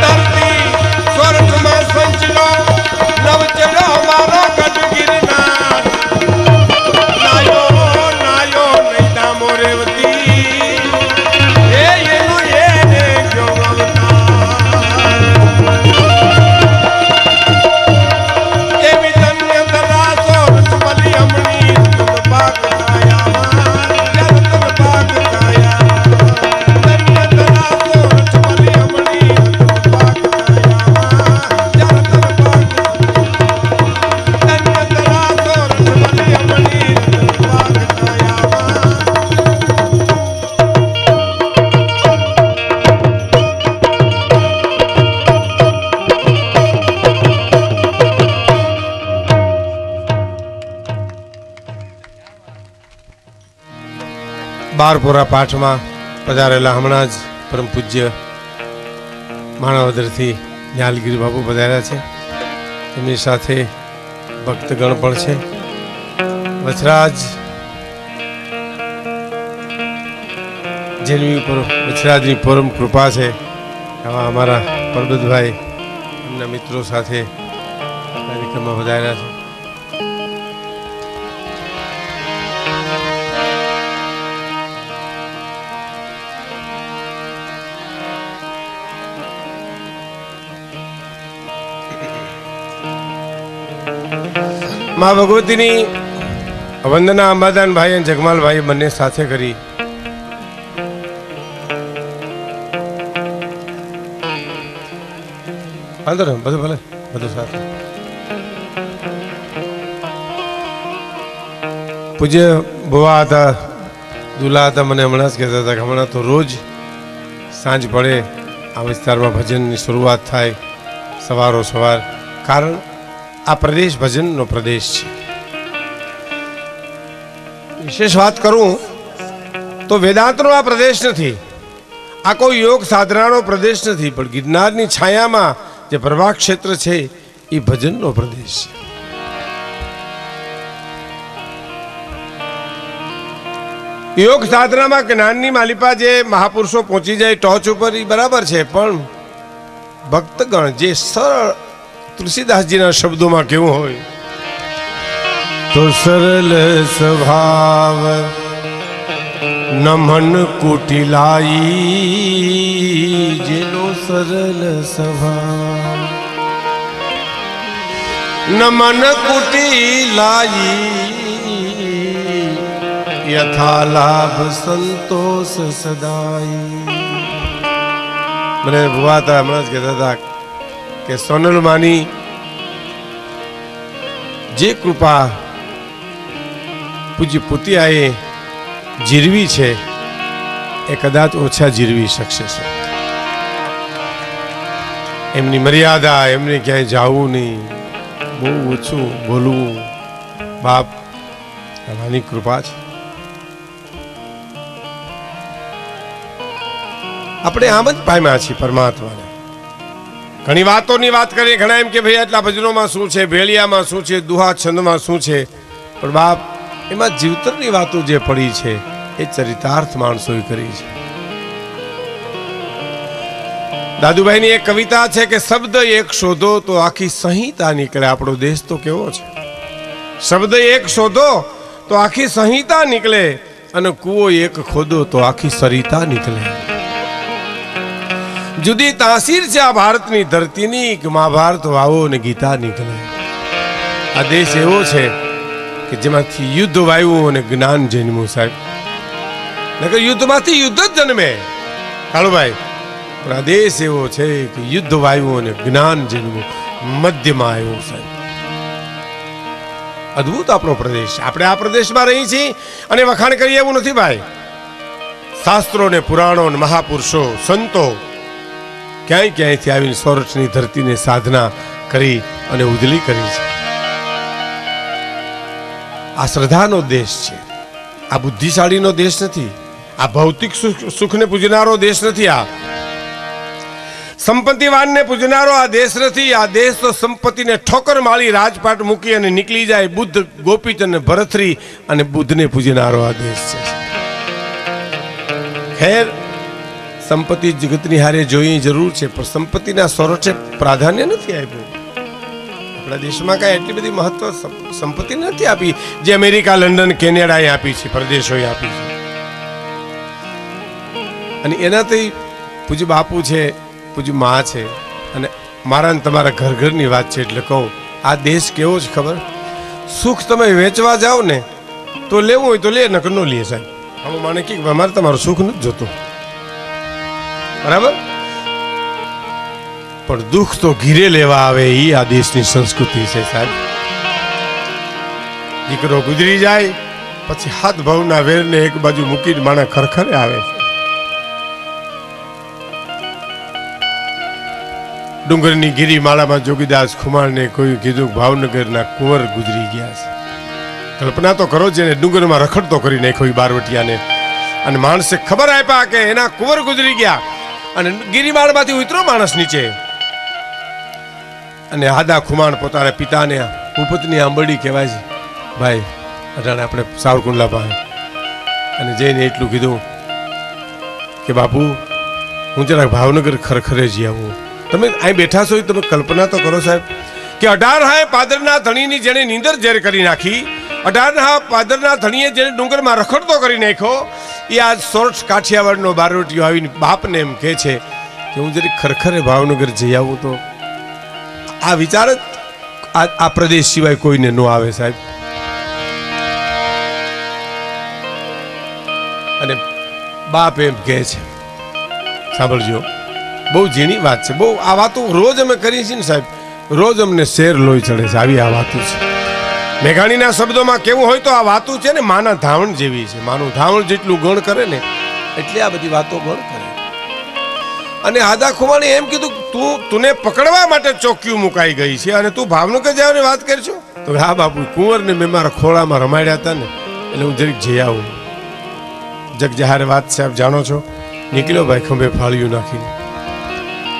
ધરતી સોરઠમાં સંચલો નવચડો મારો ગઢ ગિરનાર નાયો નાયો નહીં દામો રેવતી એનો એને ગયો અવતાર એવી ધન્ય ધરા સોરઠ બલી હમણી રતન પાક થાયા રતન પાક થાયા ધન્ય ધરા સોરઠ બલી હમણી રતન પાક થાયા રતન પાક ધન્ય ધરા સોરઠ બલી હમણી રતન પાક થાયા બારપુરા પાઠમાં પધારેલા હમણાં જ પરમ પૂજ્ય માણાવદરથી ન્યાલગીરી બાપુ પધાર્યા છે. એમની સાથે ભક્તગણ પણ છે. વછરાજ જેની ઉપર વછરાજની પરમ કૃપા છે આવા અમારા પરબતભાઈ એમના મિત્રો સાથે કાર્યક્રમમાં પધાર્યા છે. માં ભગવતીની વંદના અંબાદાનભાઈ અને જગમાલભાઈ બંને સાથે કરી. વાંધો ને બધું ભલે બધું સાથે. પૂજ્ય ભુવા હતા, દુલા હતા, મને હમણાં જ કહેતા હતા કે હમણાં તો રોજ સાંજ પડે આ વિસ્તારમાં ભજનની શરૂઆત થાય સવારો સવાર. કારણ આ પ્રદેશ ભજનનો પ્રદેશ છે. વિશેષ વાત કરું તો વેદાંતનો આ પ્રદેશ નથી, આ કોઈ યોગ સાધનાનો પ્રદેશ નથી, પણ ગિરનારની છાયામાં જે પ્રભા ક્ષેત્ર છે એ ભજનનો પ્રદેશ છે. યોગ સાધનામાં જ્ઞાનની માલિપા જે મહાપુરુષો પહોંચી જાય ટોચ ઉપર એ બરાબર છે, પણ ભક્તગણ જે સરળ તુલસીદાસજીના શબ્દોમાં કેવું હોય તો સરલ સ્વભાવ નમન કુટિલાઈ, જેનો સરલ સ્વભાવ નમન કુટિલાઈ, યથા લાભ સંતોષ સદાઈ. મને ભુવા હતા હમણાં જ કહેતા હતા કે સોનલમાની જે કૃપા પૂજ્ય પુતિયાએ જીરવી છે એ કદાચ ઓછા જીરવી શકશે. એમની મર્યાદા, એમને ક્યાંય જવું નહીં, બહુ ઓછું બોલવું, બાપ આની કૃપા છે. આપણે આમ જ પામ્યા છીએ પરમાત્માને. ઘણી વાતોની વાત કરીએ, ઘણા એમ કે ભાઈ આટલા ભજનોમાં શું છે, ભેળિયામાં શું છે, દુહા છંદમાં શું છે, પણ બાપ એમાં જીવતરની વાતો જે પડી છે એ ચરિતાર્થ માણસોએ કરી છે. દાદુભાઈની એક કવિતા છે કે શબ્દ એક શોધો તો આખી સંહિતા નીકળે. આપણો દેશ તો કેવો છે, શબ્દ એક શોધો તો આખી સંહિતા નીકળે, અને કૂવો એક ખોદો તો આખી સરિતા નીકળે. જુદી તાસીર છે આ ભારતની ધરતીની, કે મહાભારત વાવો ને ગીતા નીકળે. આ દેશ એવો છે કે જેમાંથી યુદ્ધ વાવ્યું અને જ્ઞાન જન્મ્યું સાહેબ. નકર યુદ્ધમાંથી યુદ્ધ જ જન્મે કાળુભાઈ, પણ આ દેશ એવો છે કે યુદ્ધ વાવ્યું અને જ્ઞાન જન્મ્યું, મધ્યમાં આવ્યું સાહેબ. અદ્ભુત આપણો પ્રદેશ. આપણે આ પ્રદેશમાં રહી છીએ અને વખાણ કરીએ એવું નથી ભાઈ. શાસ્ત્રો ને પુરાણો ને મહાપુરુષો સંતો ક્યાંય ક્યાંયથી આવીને સૌરાષ્ટ્રની ધરતીને સાધના કરી અને ઉજળી કરી છે. આ શ્રદ્ધાનો દેશ છે, આ બુદ્ધિશાળીનો દેશ નથી, આ ભૌતિક સુખને પૂજનારો દેશ નથી, આ સંપત્તિવાનને પૂજનારો આ દેશ નથી. આ દેશ તો સંપત્તિને ઠોકર માળી રાજપાટ મૂકી અને નીકળી જાય બુદ્ધ, ગોપીચંદ, ભરથરી અને બુદ્ધને પૂજનારો આ દેશ છે. ખેર સંપત્તિ જગતની હારે જોઈ જરૂર છે, પણ સંપત્તિના સ્વરૂપે પ્રાધાન્ય નથી આપ્યું. આપણા દેશમાં કાંઈ એટલી બધી મહત્વ સંપત્તિ નથી આપી જે અમેરિકા, લંડન, કેનેડાએ આપી છે, પ્રદેશોએ આપી છે. અને એનાથી પૂજ્ય બાપુ છે, પૂજ્ય મા છે, અને મારા ને તમારા ઘર ઘરની વાત છે. એટલે કહું આ દેશ કેવો છે ખબર? સુખ તમે વેચવા જાઓ ને તો લેવું હોય તો લે, નકર નો લે સાહેબ. આમ માને કે અમારે તમારું સુખ નથી જોતું, બરાબર, પણ દુઃખ તો ઘીરે લેવા આવે એ આ દેશની સંસ્કૃતિ છે સાહેબ. દીકરો ગુજરી જાય પછી હાથ ભાવના વેરને એક બાજુ મૂકીને માણા ખરખરે આવે છે. ડુંગરની ગિરિમાળામાં જોગીદાસ ખુમાણને કોઈ કીધું ભાવનગરના કુંવર ગુજરી ગયા છે. કલ્પના તો કરો, જેને ડુંગરમાં રખડતો કરી નાખ્યો એ બારવટિયાને, અને માણસે ખબર આપ્યા કે એના કુંવર ગુજરી ગયા, અને ગિરિમાળમાંથી ઉતરો માણસ નીચે, અને આદા ખુમાણ પોતાના પિતાને ઉપતની આંબરડી કહેવાય છે ભાઈ અટાણે આપણે સાવરકુંડલા પાસે, અને જઈને એટલું કીધું કે બાપુ હું જરાક ભાવનગર ખરખરે જઈ આવું. તમે અહીં બેઠા છો, તમે કલ્પના તો કરો સાહેબ કે 18 હાય પાદરના ધણીની જેને નીંદર ઝેર કરી નાખી, 18 હા પાદરના ધણીએ જેને ડુંગરમાં રખડતો કરી નાખ્યો, એ આજ સોરઠ કાઠિયાવાડનો બારવટીયો આવીને બાપને એમ કહે છે કે હું જરી ખરખરે ભાવનગર જઈ આવું. તો આ વિચાર જ આ પ્રદેશ સિવાય કોઈને ન આવે સાહેબ. અને બાપ એમ કહે છે, સાંભળજો, બહુ ઝીણી વાત છે, બહુ આ વાતો રોજ અમે કરીએ છીએ ને સાહેબ, રોજ અમને શેર લોહી ચડે છે. આવી આ વાતો છે. મેઘાણીના શબ્દોમાં કેવું હોય તો આ વાતો છે ને માના ધાવણ જેવી છે. માનું ધાવણ જેટલું ગણ કરે ને એટલે આ બધી વાતો ગણ કરે. અને આદા ખુમાણે એમ કીધું તુને પકડવા માટે ચોકીઓ મુકાઈ ગઈ છે અને તું ભાવનગર જવાની વાત કરશો? તો હા બાપુ, કુંવરને મેં મારા ખોળામાં રમાડ્યા હતા ને એટલે હું જરીક જઈ આવું. જગ જાહેર વાત છે, આપ જાણો છો. નીકળ્યો ભાઈ ખંભે ફાળિયું નાખીને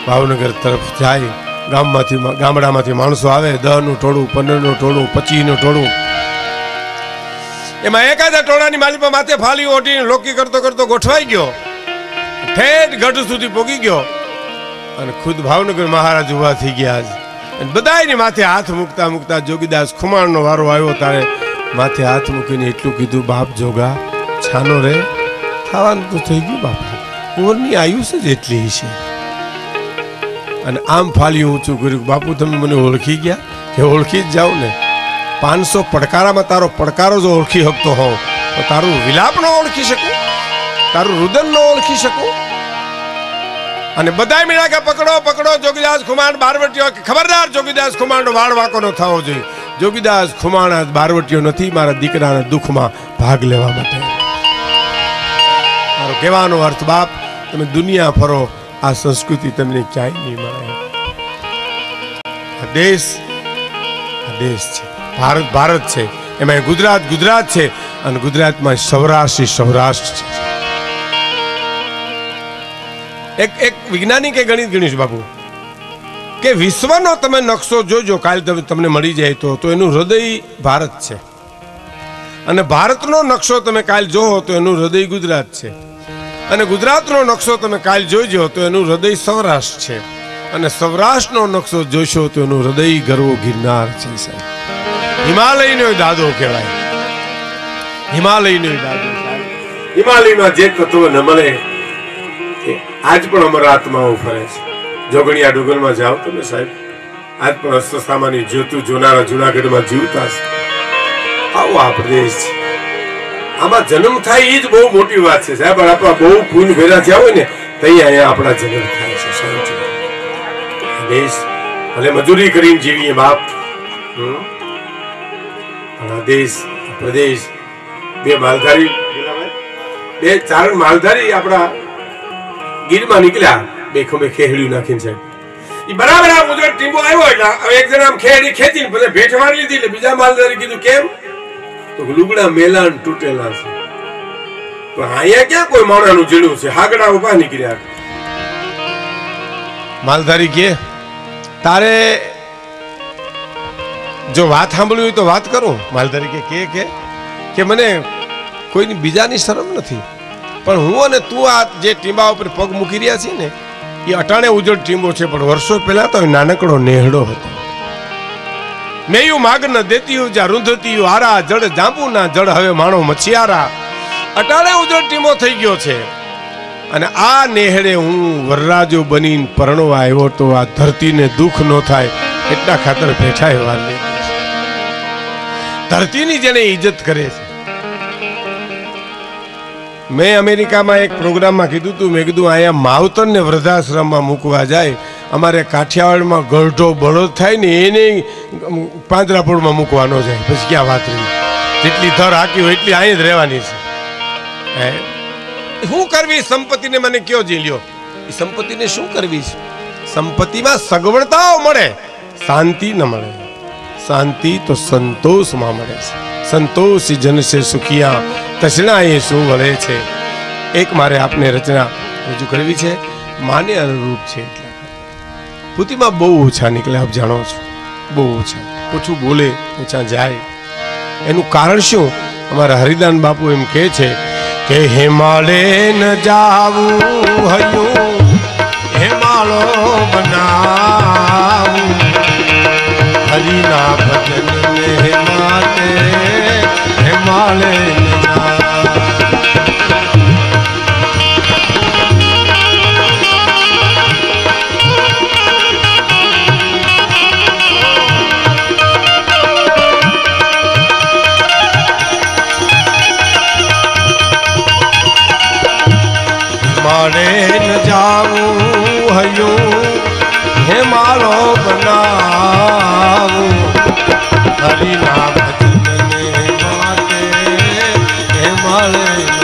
ભાવનગર તરફ જાય. ગામડામાંથી માણસો આવે, 10નું ટોળું, 15નું ટોળું, 25નું ટોળું. એમાં એકાદા ટોળાની માલિપા માથે ફાલી ઓઢીને લોકી કરતો કરતો ગોઠવાઈ ગયો, ઠેઠ ગઢ સુધી પોગી ગયો અને ખુદ ભાવનગર મહારાજ ઉભા થઈ ગયા. અને બધાની માથે હાથ મૂકતા મૂકતા જોગીદાસ ખુમાણનો વારો આવ્યો તારે માથે હાથ મૂકીને એટલું કીધું, બાપ જોગા છાનો રે, થવાનું તો થઈ ગયું બાપા, કુંવરની આયુષ જ એટલી છે. અને આમ ફાલ્યું ઊંચું કર્યું, બાપુ તમે મને ઓળખી ગયા? કે ઓળખી જ જાઉં ને, 500 પડકારામાં તારો પડકારો જો ઓળખી શકતો હોઉં તો તારું વિલાપ ન ઓળખી શકું, તારું રુદન ન ઓળખી શકું? અને બધા મળ્યા કે પકડો પકડો જોગીદાસ ખુમાણ બારવટીયો. ખબરદાર, જોગીદાસ ખુમાણનો વાળ વાંકો ન થવો જોઈએ. જોગીદાસ ખુમાણ બારવટીયો નથી, મારા દીકરાના દુઃખમાં ભાગ લેવા માટે. મારો કહેવાનો અર્થ બાપ, તમે દુનિયા ફરો, આ સંસ્કૃતિ તમને ક્યાંય નહીં મળે. આ દેશ છે, ભારત ભારત છે, એમાં ગુજરાત ગુજરાત છે, અને ગુજરાતમાં સૌરાષ્ટ્ર સૌરાષ્ટ્ર છે. એક વૈજ્ઞાનિકે ગણિત ગણ્યું બાપુ કે વિશ્વનો તમે નકશો જોજો કાલે તમને મળી જાય તો એનું હૃદય ભારત છે, અને ભારતનો નકશો તમે કાલ જોવો તો એનું હૃદય ગુજરાત છે, અને ગુજરાતનો નકશો તમે કાલ જોઈજો તો એનું હૃદય સૌરાષ્ટ્ર છે, અને સૌરાષ્ટ્રનો નકશો જોશો તો એનું હૃદય ગરવો ગિરનાર છે. સાહેબ, હિમાલયનો દાદો કહેવાય, હિમાલયનો દાદો. હિમાલયમાં જે તત્વ ન મળે આજ પણ અમારા આત્માઓ ફરે છે. જોગણિયા ડુંગરમાં જાઓ તમે સાહેબ, આજ પણ અસ્તસામાની જ્યોતું જોનારા જુનાગઢમાં જીવતા છે. આવો આ પ્રદેશ છે, આમાં જન્મ થાય એ જ બહુ મોટી વાત છે સાહેબ. આપણા બહુ ખૂન ભેરા થયા હોય ને તઈ અહીંયા આપણા જન્મ થાય છે. દેશ ભલે મજૂરી કરીને જીવીએ બાપ, પણ આ દેશ પ્રદેશ બે માલધારી, બે ચાર માલધારી આપણા ગીરમાં નીકળ્યા, બે ખંભે ખેહડ્યું નાખીને સાહેબ. એ બરાબર આ મુજબ ટીમ્બો આવ્યો એટલે એક જણા આમ ખેહડી ખેંચીને પછી ભેટ મારી લીધી. એટલે બીજા માલધારી કીધું કેમ? તો લુગડા મેલા તૂટેલા છે. પણ અહીંયા ક્યાં કોઈ માણાનું જીણું છે? હાગડા ઉભા નીકળ્યા. માલધારી કે તારે જો વાત સાંભળવી હોય તો વાત કરું. માલધારી કે મને કોઈની બીજાની શરમ નથી, પણ હું અને તું આ જે ટીંબા ઉપર પગ મૂકી રહ્યા છીએ ને એ અટાણે ઉજળ ટીંબો છે, પણ વર્ષો પહેલા તો નાનકડો નેહડો હતો. મેયું માગ ન દેતી હું જ્યાં રૂંધતી આરા, જડ જાંબુ ના જડ હવે માણો મછિયારા. અટાણે ઉજળ ટીંબો થઈ ગયો છે, અને આ નેહડે હું વરરાજો બનીને પરણવા આવ્યો તો આ ધરતીને દુઃખ ન થાય એટલા ખાતર બેઠા એવા લે. ધરતીની જેને ઇજ્જત કરે છે. મેં અમેરિકામાં એક પ્રોગ્રામમાં કીધું હતું, મેં કીધું અહીંયા માવતરને વૃદ્ધાશ્રમમાં મૂકવા જાય, અમારે કાઠિયાવાડમાં ગઢો બળદ થાય ને એને પાંજરાપોળમાં મૂકવાનો જાય. પછી ક્યાં વાત રહી? જેટલી ધર હાકી હોય એટલી અહીં જ રહેવાની છે. શું કરવી સંપત્તિને? મને કયો જીલ્યો એ સંપત્તિને શું કરવી છે? સંપત્તિમાં સગવડતાઓ મળે, શાંતિ ન મળે. શાંતિ તો સંતોષમાં મળે છે. સંતોષ જન સે સુખિયા તસણા એ શું વળે છે. એક મારે આપને રચના રજૂ કરવી છે, માને અનુરૂપ છે. એટલા પૂતીમાં બહુ ઓછા નીકળે, આપ જાણો છો, બહુ ઓછા. ઓછું બોલે, ઓછા જાય. એનું કારણ શું? અમારા હરિદાન બાપુ એમ કહે છે કે હિમાલય ન જાવું હયું, હિમાલો બનાવું, હરિના ભજન ને માટે હિમાલય હિમાલય ન જાવું હયું, હિમાલો બનાવું, હરિના ભજન ને માટે હિમાલય ન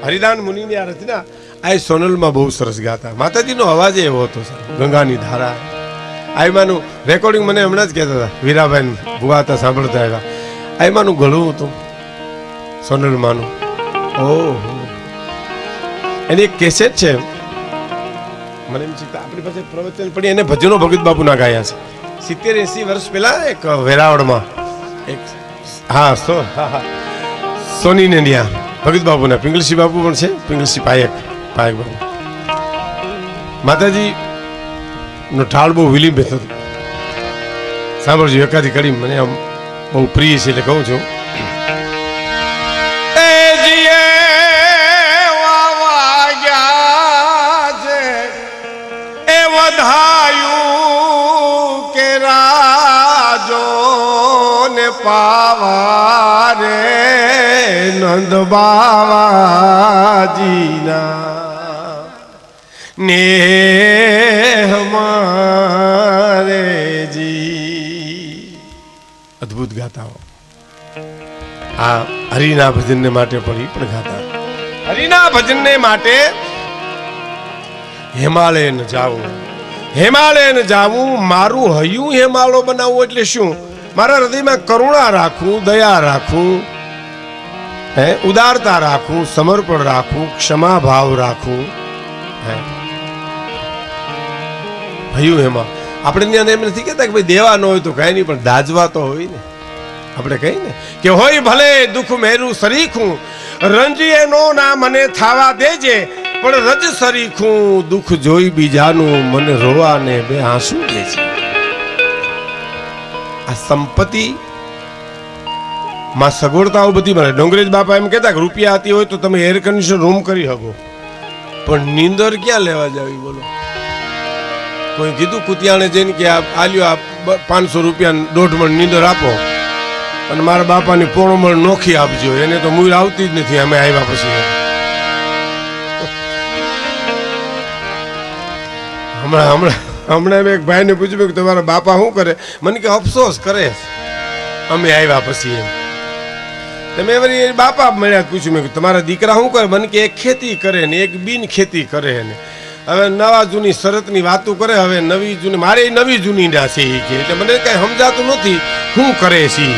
હરિદાન મુનિની આ રચના આ સોનલમાં બહુ સરસ ગાતા. માતાજીનો અવાજ એવો હતો, ગંગાની ધારા. આઈમાનું રેકોર્ડિંગ મને હમણાં જ કહેતા હતા, વીરાભાઈ ભુવાતા સાંભળતા આવ્યા. આઈમાનું ગળું હતું સોનલમાંનું. ઓહો, એની એક કેસેટ છે, મને એમ છે આપણી પાસે પ્રવચન પડી, એને ભજનો ભગત બાપુના ગાયા છે 70-80 વર્ષ પહેલા એક વેરાવળમાં એક. હા સોની ને ત્યાં ભગત બાપુના, પિંગલસિંહ બાપુ પણ છે, પિંગલસિંહ પાયક બાપુ. માતાજી નો ઠાળ બહુ વિલિંબ હતો. સાંભળજો એકાદી કડી, મને આમ બહુ પ્રિય છે એટલે કહું છું. કે રાજો ને પાવા રે નંદ બાવાજીના ને હમારે જી. અદ્ભુત ગાતાઓ. આ હરિના ભજનને માટે પણ ગાતા. હરિના ભજનને માટે હિમાલયન જાવું, હિમાલયન જાવું. મારું હૈયું હિમાલય બનાવવું એટલે શું? મારા હૃદયમાં કરુણા રાખવું, દયા રાખવું, ઉદારતા રાખવું, સમર્પણ રાખવું, ક્ષમા ભાવ રાખવું. હૈયું હેમાં આપણે ત્યાં એમ નથી કહેતા કે ભાઈ દેવા ન હોય તો કઈ નહીં, પણ દાજવા તો હોય ને. આપણે કહીએ ને કે હોય ભલે દુઃખ મેરું સરીખું, રંજીએ નો ના મને થાવા દેજે, પણ રજ સરીખું દુઃખ જોઈ બીજાનું, મને રોવા ને બે આંસુ દે છે. આ સંપત્તિ માં સગવડતાઓ બધી મળે. ડોંગરેજ બાપા એમ કહેતા કે રૂપિયા આતી હોય તો તમે એર કન્ડિશન રૂમ કરી શકો, પણ નીંદર ક્યાં લેવા જાવી બોલો? કોઈ કીધું કુતિયાણે જઈને કે આલ્યો આ 500 રૂપિયા 1.5 મણ નીંદર આપો અને મારા બાપાની પોણો મણ નોખી આપજો. એને તો મૂળ આવતી જ નથી અમે આવ્યા પછી. હમણાં એક ભાઈને પૂછ્યું કે તમારા બાપા શું કરે? મને કે અફસોસ કરે અમે આવ્યા પછી. એમ તમે વળી બાપા મળ્યા પૂછ્યું મેં તમારા દીકરા શું કરે? મને કે એક ખેતી કરે ને એક બિન ખેતી કરે ને હવે નવા જૂની શરતની વાતો કરે. હવે નવી જૂની મારે નવી જૂની ના છે કે, એટલે મને કઈ સમજાતું નથી શું કરે છે.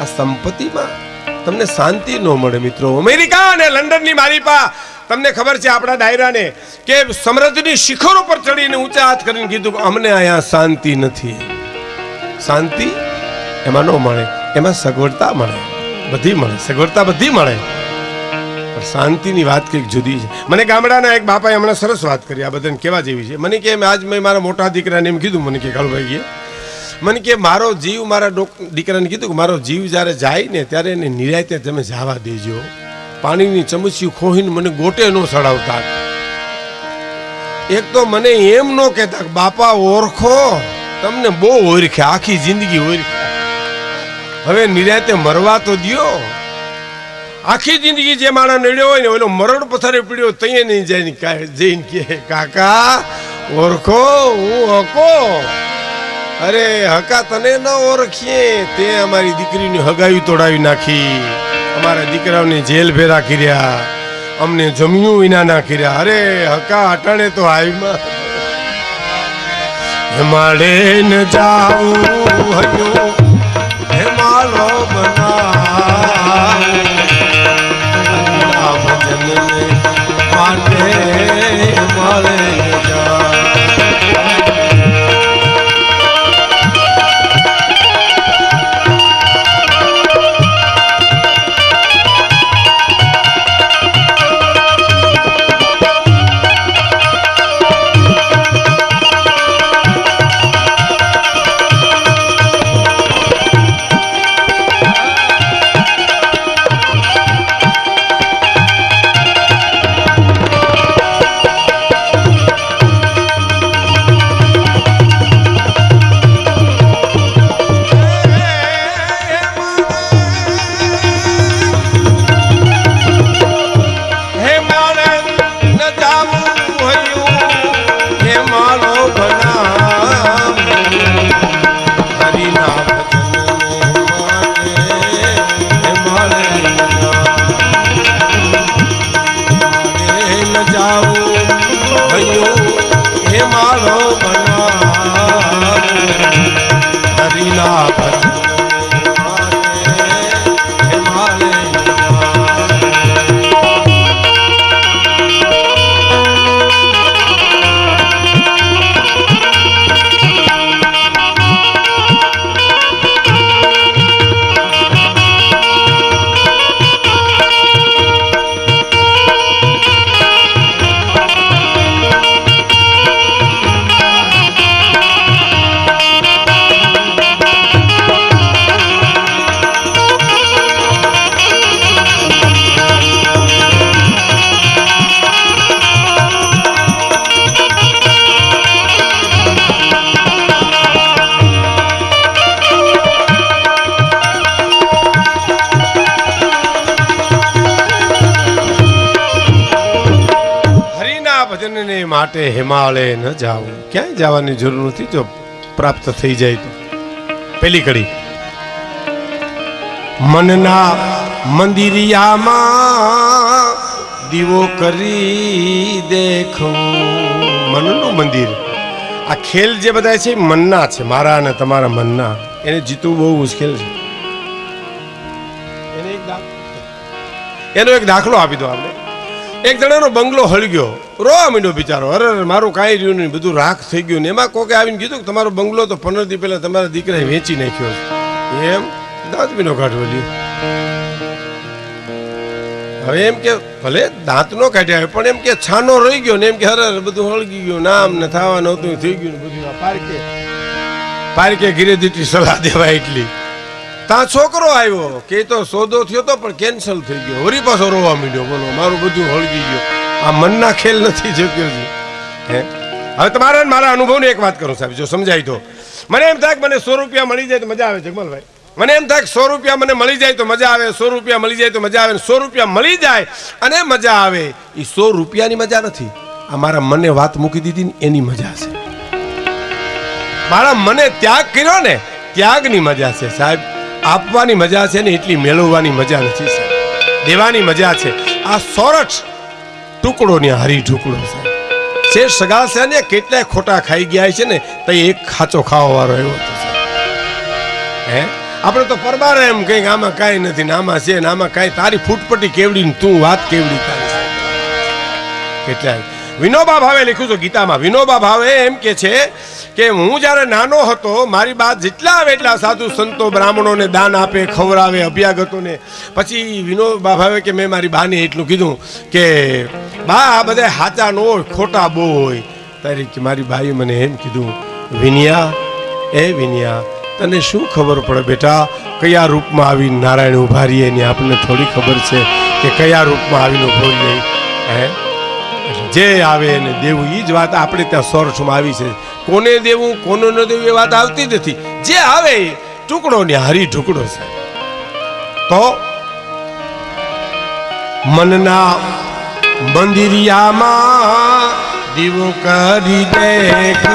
આ સંપત્તિમાં તમને શાંતિ ન મળે મિત્રો. અમેરિકા અને લંડનની માલિપા તમને ખબર છે આપણા ડાયરાને કે સમૃદ્ધિની શિખરો પર ચડીને ઊંચા હાથ કરીને કીધું કે અમને અહીંયા શાંતિ નથી. શાંતિ એમાં ન મળે, એમાં સગવડતા મળે, બધી મળે, સગવડતા બધી મળે, પણ શાંતિની વાત કંઈક જુદી છે. મને ગામડાના એક બાપાએ હમણાં સરસ વાત કરી, આ બધાને કેવા જેવી છે. મને કે આજ મેં મારા મોટા દીકરાને એમ કીધું, મને કે કાળુભાઈ મને કે મારો જીવ, મારા દીકરાને કીધું કે મારો જીવ જ્યારે જાય ને ત્યારે એને નિરાયતે તમે જવા દેજો. પાણીની ચમચી ખોહીને મને ગોટે ન સડાવતા. એક તો મને એમ ન કહેતા બાપા ઓળખો, તમને બહુ ઓળખ્યા, આખી જિંદગી ઓળખ્યા, હવે નિરાયતે મરવા તો દ્યો. આખી જિંદગી જે માણસ નડ્યો હોય ને ઓલો મરડ પથારે પીડ્યો તૈયે નહીં જાય જઈને કે કાકા ઓળખો હું હકો. અરે હકા તને ન ઓળખીએ, તે અમારી દીકરીની હગાઈ તોડાવી નાખી, અમારા દીકરાઓને જેલ ભેરા કર્યા, અમને જમ્યું વિના ના કર્યા. અરે હકા અટાણે તો હાઈમાં હિમાલય ન જાવું હયું હિમાલો બનાવ ભજન માટે હિમાલય જા. માટે હિમાલય ન જાવું, ક્યાંય જવાની જરૂર નથી જો પ્રાપ્ત થઈ જાય તો. પેલી કડી, મનના મંદિરિયામાં દીવો કરી દેખું. મનનું મંદિર, આ ખેલ જે બધા છે મનના છે, મારા અને તમારા મનના. એને જીતવું બહુ મુશ્કેલ છે. એનો એક દાખલો આપી દો આપણે. એક જણાનો બંગલો હળગ્યો, રોવા માંડ્યો બિચારો. અરે મારું કાંઈ રહ્યું નહીં, બધું રાખ થઈ ગયું ને. એમાં કોકે આવીને કીધું કે તમારો બંગલો તો 15 દી પહેલા તમારા દીકરાએ વેચી નાખ્યો છે. એમ દાંતબીનો કાઢવો લ્યો. હવે એમ કે ભલે દાંત નો કાઢ્યા પણ એમ કે છાનો રહી ગયો ને, એમ કે હરે બધું હળગી ગયું, નામ ને થવા નહોતું થઈ ગયું ને બધું. પારકે ઘીરે દીટી સલાહ દેવાય એટલી. ત્યાં છોકરો આવ્યો કે તો સોદો થયો તો પણ કેન્સલ થઈ ગયો. વળી પાછો રોવા માંડ્યો, બોલો મારું બધું હળગી ગયો. આ મનના ખેલ નથી શક્યો છે. હે હવે તમારા મારા અનુભવની એક વાત કરું સાહેબ, જો સમજાય તો. મને એમ થાય કે મને 100 રૂપિયા મળી જાય તો મજા આવે. જગમલભાઈ, મને એમ થાય કે 100 રૂપિયા મને મળી જાય તો મજા આવે, 100 રૂપિયા મળી જાય તો મજા આવે. 100 રૂપિયા મળી જાય અને મજા આવે, એ 100 રૂપિયાની મજા નથી. આ મારા મને વાત મૂકી દીધી ને એની મજા છે. મારા મને ત્યાગ કર્યો ને, ત્યાગની મજા છે સાહેબ. આપવાની મજા છે ને એટલી મેળવવાની મજા નથી સાહેબ. દેવાની મજા છે. આ સોરઠ ટુકડો ને હારી ટુકડો સાહેબ. છે સગા છે ને કેટલાય ખોટા ખાઈ ગયા છે ને તો એક ખાચો ખાવા વાળો એવો હતો સાહેબ. હે આપણે તો પરબાર એમ કંઈક આમાં કાંઈ નથી ને આમાં છે ને આમાં કાંઈ. તારી ફૂટપટ્ટી કેવડી ને તું વાત કેવડી તારી સાહેબ. કેટલાય વિનોબા ભાવે લખ્યું છે ગીતામાં. વિનોબા ભાવે એમ કે છે કે હું જ્યારે નાનો હતો મારી બાદ જેટલા આવે એટલા સાધુ સંતો બ્રાહ્મણોને દાન આપે, ખવડાવે, અભ્યાગતોને. પછી વિનોબા ભાવે કે મેં મારી બાને એટલું કીધું કે બા આ બધા સાચા ન હોય, ખોટા બહુ હોય. તારી કે મારી બાઈએ મને એમ કીધું, વિનિયા એ વિનિયા તને શું ખબર પડે બેટા, કયા રૂપમાં આવી નારાયણ ઉભા રહીએ એની આપણને થોડી ખબર છે કે કયા રૂપમાં આવીને ઉભો રહીએ. હે જે આવે એને દેવું, એ જ વાત આપણે ત્યાં સોરઠમાં આવી છે. કોને દેવું કોને ન દેવું એ વાત આવતી નથી. જે આવે ટુકડો ને હારી ટુકડો છે. તો મનના મંદિરિયામાં દીવો કરી દેખ